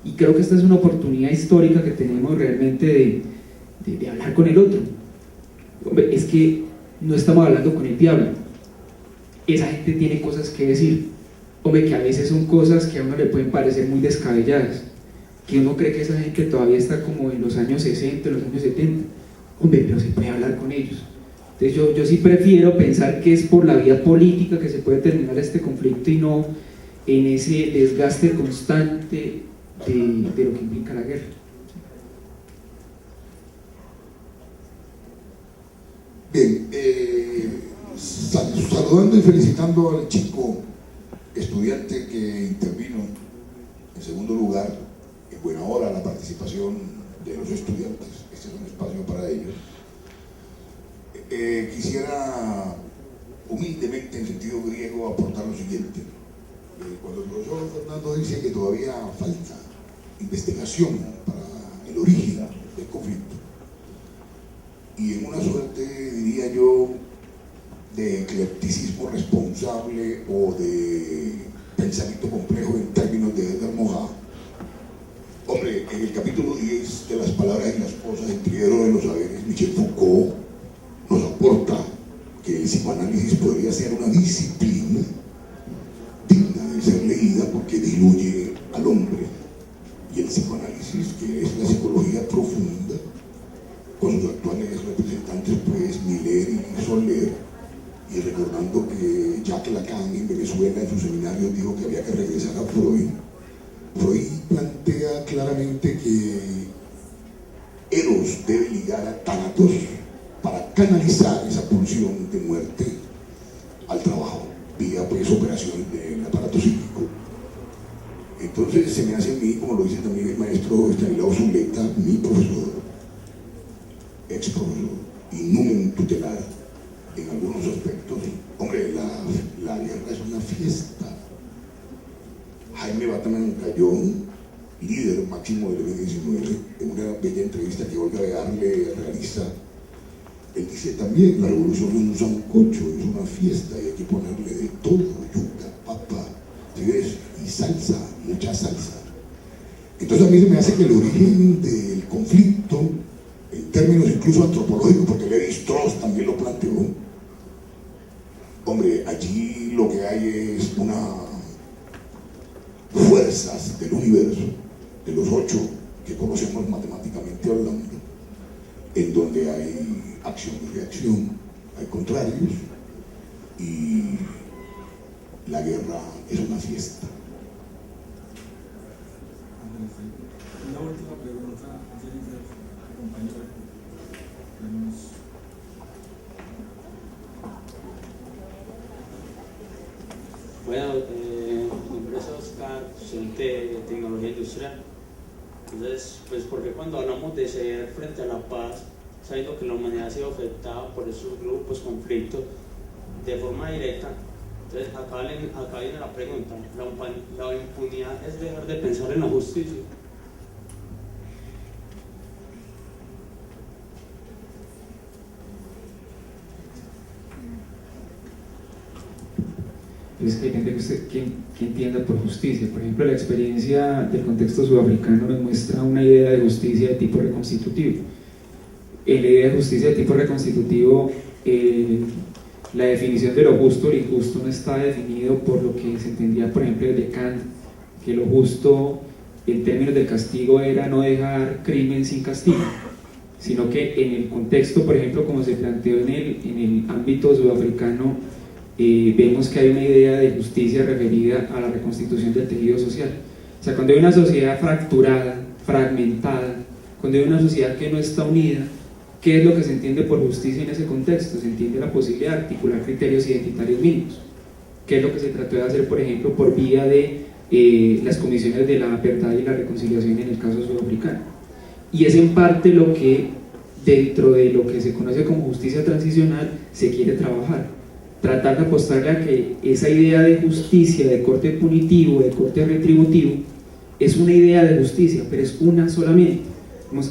Y creo que esta es una oportunidad histórica que tenemos realmente de hablar con el otro. Hombre, es que no estamos hablando con el diablo. Esa gente tiene cosas que decir. Hombre, que a veces son cosas que a uno le pueden parecer muy descabelladas, que uno cree que esa gente todavía está como en los años 60, los años 70. Hombre, pero se puede hablar con ellos. Entonces yo sí prefiero pensar que es por la vía política que se puede terminar este conflicto y no en ese desgaste constante de lo que implica la guerra. Bien, saludando y felicitando al chico estudiante que intervino en segundo lugar, en buena hora la participación de los estudiantes. Este es un espacio para ellos. Quisiera humildemente, en sentido griego, aportar lo siguiente. Cuando el profesor Fernando dice que todavía falta investigación para el origen del conflicto, y en una suerte, diría yo, de eclecticismo responsable o de pensamiento complejo en términos de Edgar Morin. Hombre, en el capítulo 10 de Las palabras y las cosas, el triedro de los saberes, Michel Foucault nos aporta que el psicoanálisis podría ser una disciplina digna de ser leída porque diluye al hombre. Y el psicoanálisis, que es la psicología profunda, con sus actuales representantes, pues Miller y Soler, y recordando que Jacques Lacan en Venezuela en su seminario dijo que había que regresar a Freud. Freud plantea claramente que Eros debe ligar a Thanatos para canalizar esa pulsión de muerte al trabajo, vía pues operaciones del aparato psíquico. Entonces se me hace a mí, como lo dice también el maestro Estanislao Zuleta, mi profesor, ex profesor y numen tutelar en algunos aspectos. Hombre, la guerra es una fiesta. Jaime Bateman Cayón, líder máximo del M-19, en una bella entrevista que Olga Bearle realiza, él dice también: la revolución es un sancocho, es una fiesta y hay que ponerle de todo, yuca, papa, ¿sí ves? Y salsa, mucha salsa. Entonces a mí se me hace que el origen del conflicto, en términos incluso antropológicos, porque Lévi-Strauss también lo planteó, hombre, allí lo que hay es fuerzas del universo, de los 8 que conocemos matemáticamente hablando, en donde hay acción y reacción, hay contrarios, y la guerra es una fiesta. Una última pregunta, Jennifer, compañera. Bueno, mi nombre es Oscar, docente de tecnología industrial. Entonces, pues, porque cuando hablamos de ser frente a la paz, sabiendo que la humanidad ha sido afectada por esos grupos, conflictos, de forma directa, entonces acá viene la pregunta: ¿la impunidad es dejar de pensar en la justicia? Es que depende de usted que entienda por justicia. Por ejemplo, la experiencia del contexto sudafricano nos muestra una idea de justicia de tipo reconstitutivo. En la idea de justicia de tipo reconstitutivo, la definición de lo justo o lo injusto no está definido por lo que se entendía, por ejemplo, de Kant, que lo justo en términos del castigo era no dejar crimen sin castigo, sino que en el contexto, por ejemplo, como se planteó en el ámbito sudafricano, vemos que hay una idea de justicia referida a la reconstitución del tejido social. O sea, cuando hay una sociedad fracturada, fragmentada, cuando hay una sociedad que no está unida, ¿qué es lo que se entiende por justicia en ese contexto? Se entiende la posibilidad de articular criterios identitarios mínimos. ¿Qué es lo que se trató de hacer, por ejemplo, por vía de las comisiones de la verdad y la reconciliación en el caso sudafricano? Y es en parte lo que, dentro de lo que se conoce como justicia transicional, se quiere trabajar. Tratar de apostarle a que esa idea de justicia, de corte punitivo, de corte retributivo, es una idea de justicia, pero es una solamente.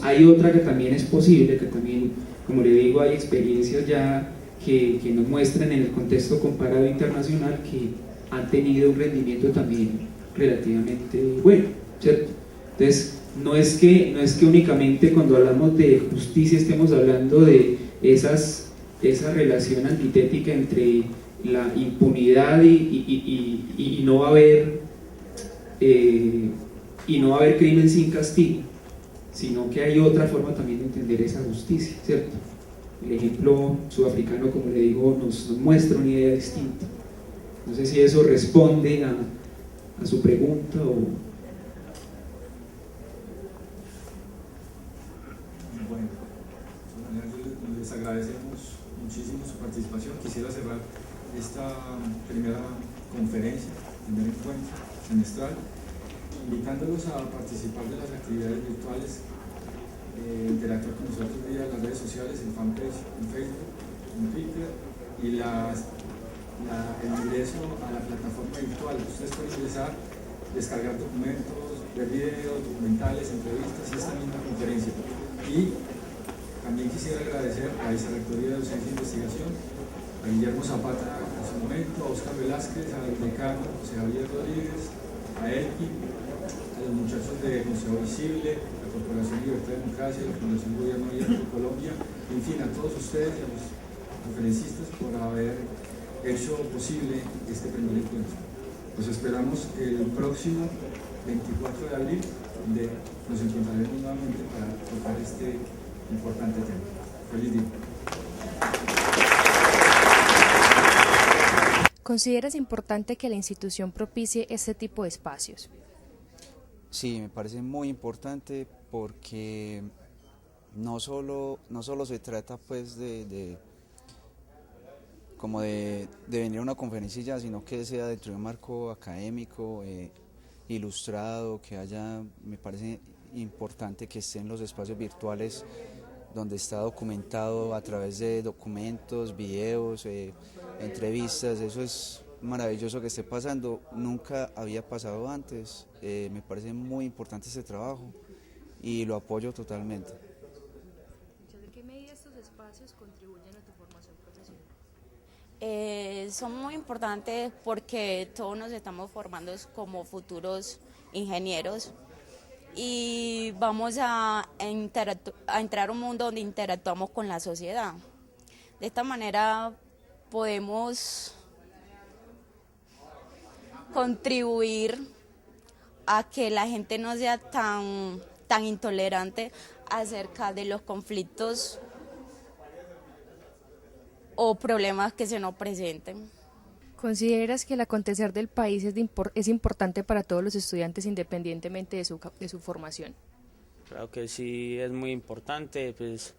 Hay otra que también es posible, que también, como le digo, hay experiencias ya que nos muestran en el contexto comparado internacional que han tenido un rendimiento también relativamente bueno, ¿cierto? Entonces, no es que únicamente cuando hablamos de justicia estemos hablando de esa relación antitética entre la impunidad y no va a haber crimen sin castigo, sino que hay otra forma también de entender esa justicia, ¿cierto? El ejemplo sudafricano, como le digo, nos muestra una idea distinta. No sé si eso responde a su pregunta o... Bueno, les agradecemos muchísimo su participación. Quisiera cerrar esta primera conferencia, primer encuentro semestral, invitándolos a participar de las actividades virtuales interactuar con nosotros vía las redes sociales, en fanpage, en Facebook, en Twitter, y el ingreso a la plataforma virtual. Ustedes pueden ingresar, descargar documentos, ver videos, documentales, entrevistas y esta misma conferencia. Y también quisiera agradecer a la Vicerrectoría de Docencia e Investigación, a Guillermo Zapata en su momento, a Oscar Velázquez, al decano José Javier Rodríguez, a Elkin, a los muchachos de Museo Visible, la Corporación Libertad y Democracia, la Fundación Gobierno Abierto de Colombia, en fin, a todos ustedes y a los conferencistas por haber hecho posible este primer encuentro. Los esperamos el próximo 24 de abril, donde nos encontraremos nuevamente para tocar este importante tema. Feliz día. ¿Consideras importante que la institución propicie este tipo de espacios? Sí, me parece muy importante porque no solo se trata pues de venir a una conferencia ya, sino que sea dentro de un marco académico, ilustrado, que haya, me parece importante que estén los espacios virtuales donde está documentado a través de documentos, videos, entrevistas. Eso es maravilloso que esté pasando, nunca había pasado antes, me parece muy importante este trabajo y lo apoyo totalmente. ¿De qué medida estos espacios contribuyen a tu formación profesional? Son muy importantes porque todos nos estamos formando como futuros ingenieros y vamos a entrar a un mundo donde interactuamos con la sociedad. De esta manera podemos contribuir a que la gente no sea tan intolerante acerca de los conflictos o problemas que se nos presenten. ¿Consideras que el acontecer del país es importante para todos los estudiantes independientemente de su formación? Creo que sí es muy importante, pues,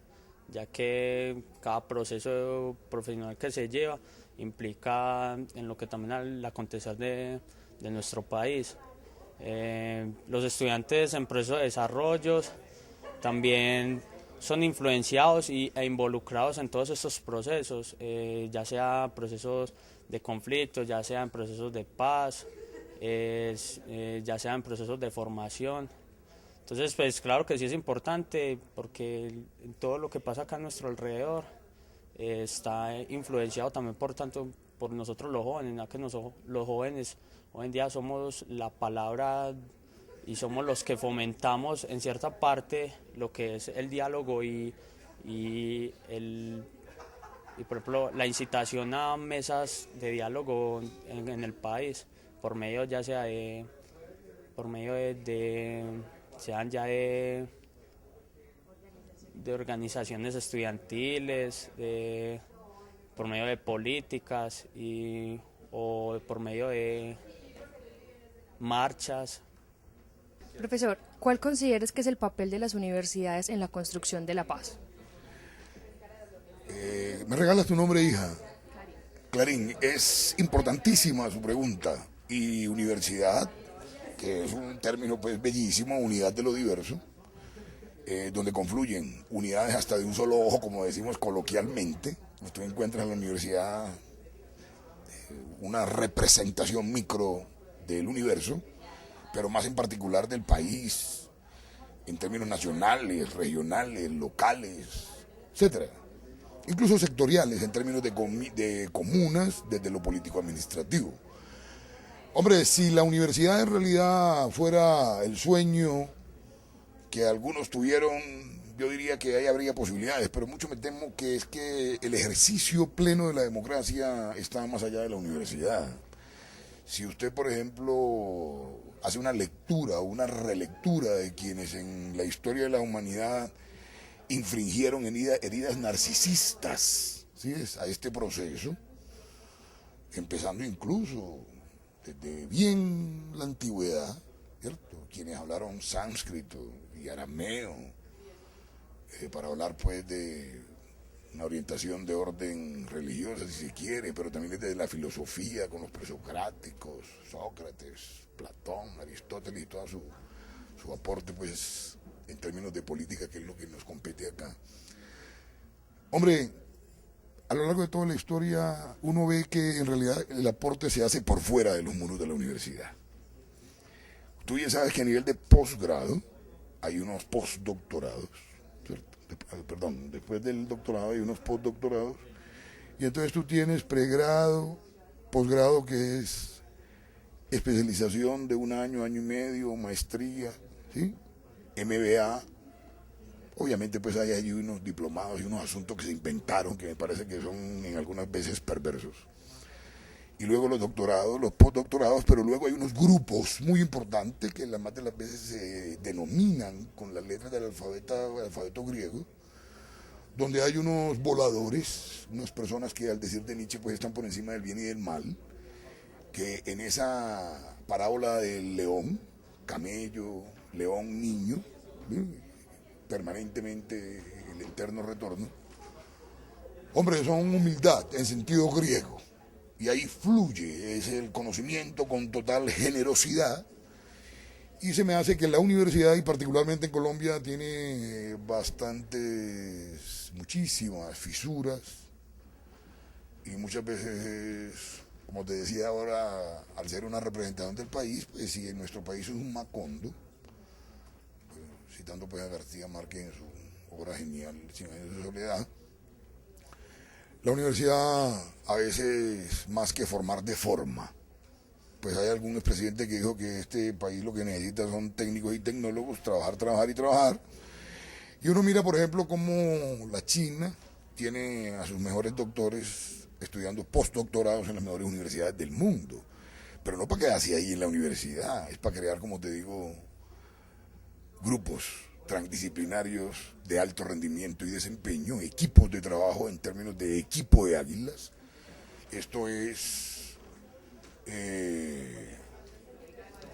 ya que cada proceso profesional que se lleva implica en lo que también el acontecer de nuestro país. Los estudiantes en proceso de desarrollo también son influenciados e involucrados en todos estos procesos, ya sea procesos de conflicto, ya sea en procesos de paz, ya sea en procesos de formación. Entonces, pues claro que sí es importante porque todo lo que pasa acá a nuestro alrededor está influenciado también por nosotros los jóvenes, ya que los jóvenes hoy en día somos la palabra y somos los que fomentamos en cierta parte lo que es el diálogo y por ejemplo la incitación a mesas de diálogo en el país por medio ya sea de organizaciones estudiantiles, por medio de políticas o por medio de marchas. Profesor, ¿cuál consideras que es el papel de las universidades en la construcción de la paz? ¿Me regalas tu nombre, hija? Clarín, es importantísima su pregunta. Y universidad, que es un término pues bellísimo, unidad de lo diverso, donde confluyen unidades hasta de un solo ojo, como decimos coloquialmente. Usted encuentra en la universidad una representación micro del universo, pero más en particular del país, en términos nacionales, regionales, locales, etcétera. Incluso sectoriales, en términos de comunas, desde lo político-administrativo. Hombre, si la universidad en realidad fuera el sueño que algunos tuvieron, yo diría que ahí habría posibilidades, pero mucho me temo que es que el ejercicio pleno de la democracia está más allá de la universidad. Si usted, por ejemplo, hace una lectura o una relectura de quienes en la historia de la humanidad infringieron heridas narcisistas, ¿sí? A este proceso, empezando incluso desde bien la antigüedad, ¿cierto? Quienes hablaron sánscrito y arameo, para hablar pues de una orientación de orden religiosa, si se quiere, pero también desde la filosofía con los presocráticos, Sócrates, Platón, Aristóteles y todo su aporte pues en términos de política, que es lo que nos compete acá. Hombre, a lo largo de toda la historia uno ve que en realidad el aporte se hace por fuera de los muros de la universidad. Tú bien sabes que a nivel de posgrado hay unos postdoctorados, ¿cierto? Perdón, después del doctorado hay unos postdoctorados, y entonces tú tienes pregrado, posgrado, que es especialización de un año, año y medio, maestría, ¿sí? MBA. Obviamente pues hay allí unos diplomados y unos asuntos que se inventaron que me parece que son en algunas veces perversos. Y luego los doctorados, los postdoctorados, pero luego hay unos grupos muy importantes que la más de las veces se denominan con las letras del alfabeto griego, donde hay unos voladores, unas personas que al decir de Nietzsche pues están por encima del bien y del mal, que en esa parábola del león, camello, león, niño, ¿sí? Permanentemente el eterno retorno. Hombre, son humildad en sentido griego, y ahí fluye, es el conocimiento con total generosidad, y se me hace que la universidad, y particularmente en Colombia, tiene muchísimas fisuras, y muchas veces, como te decía ahora, al ser una representación del país, pues si en nuestro país es un Macondo, citando pues a García Márquez en su obra genial, Cien años de soledad, la universidad a veces, más que formar, deforma. Pues hay algún expresidente que dijo que este país lo que necesita son técnicos y tecnólogos, trabajar, trabajar y trabajar. Y uno mira, por ejemplo, cómo la China tiene a sus mejores doctores estudiando postdoctorados en las mejores universidades del mundo. Pero no para quedarse ahí en la universidad, es para crear, como te digo, grupos transdisciplinarios de alto rendimiento y desempeño, equipos de trabajo en términos de equipo de águilas. Esto es,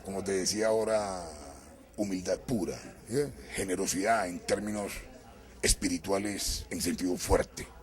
como te decía ahora, humildad pura, ¿sí? Generosidad en términos espirituales en sentido fuerte.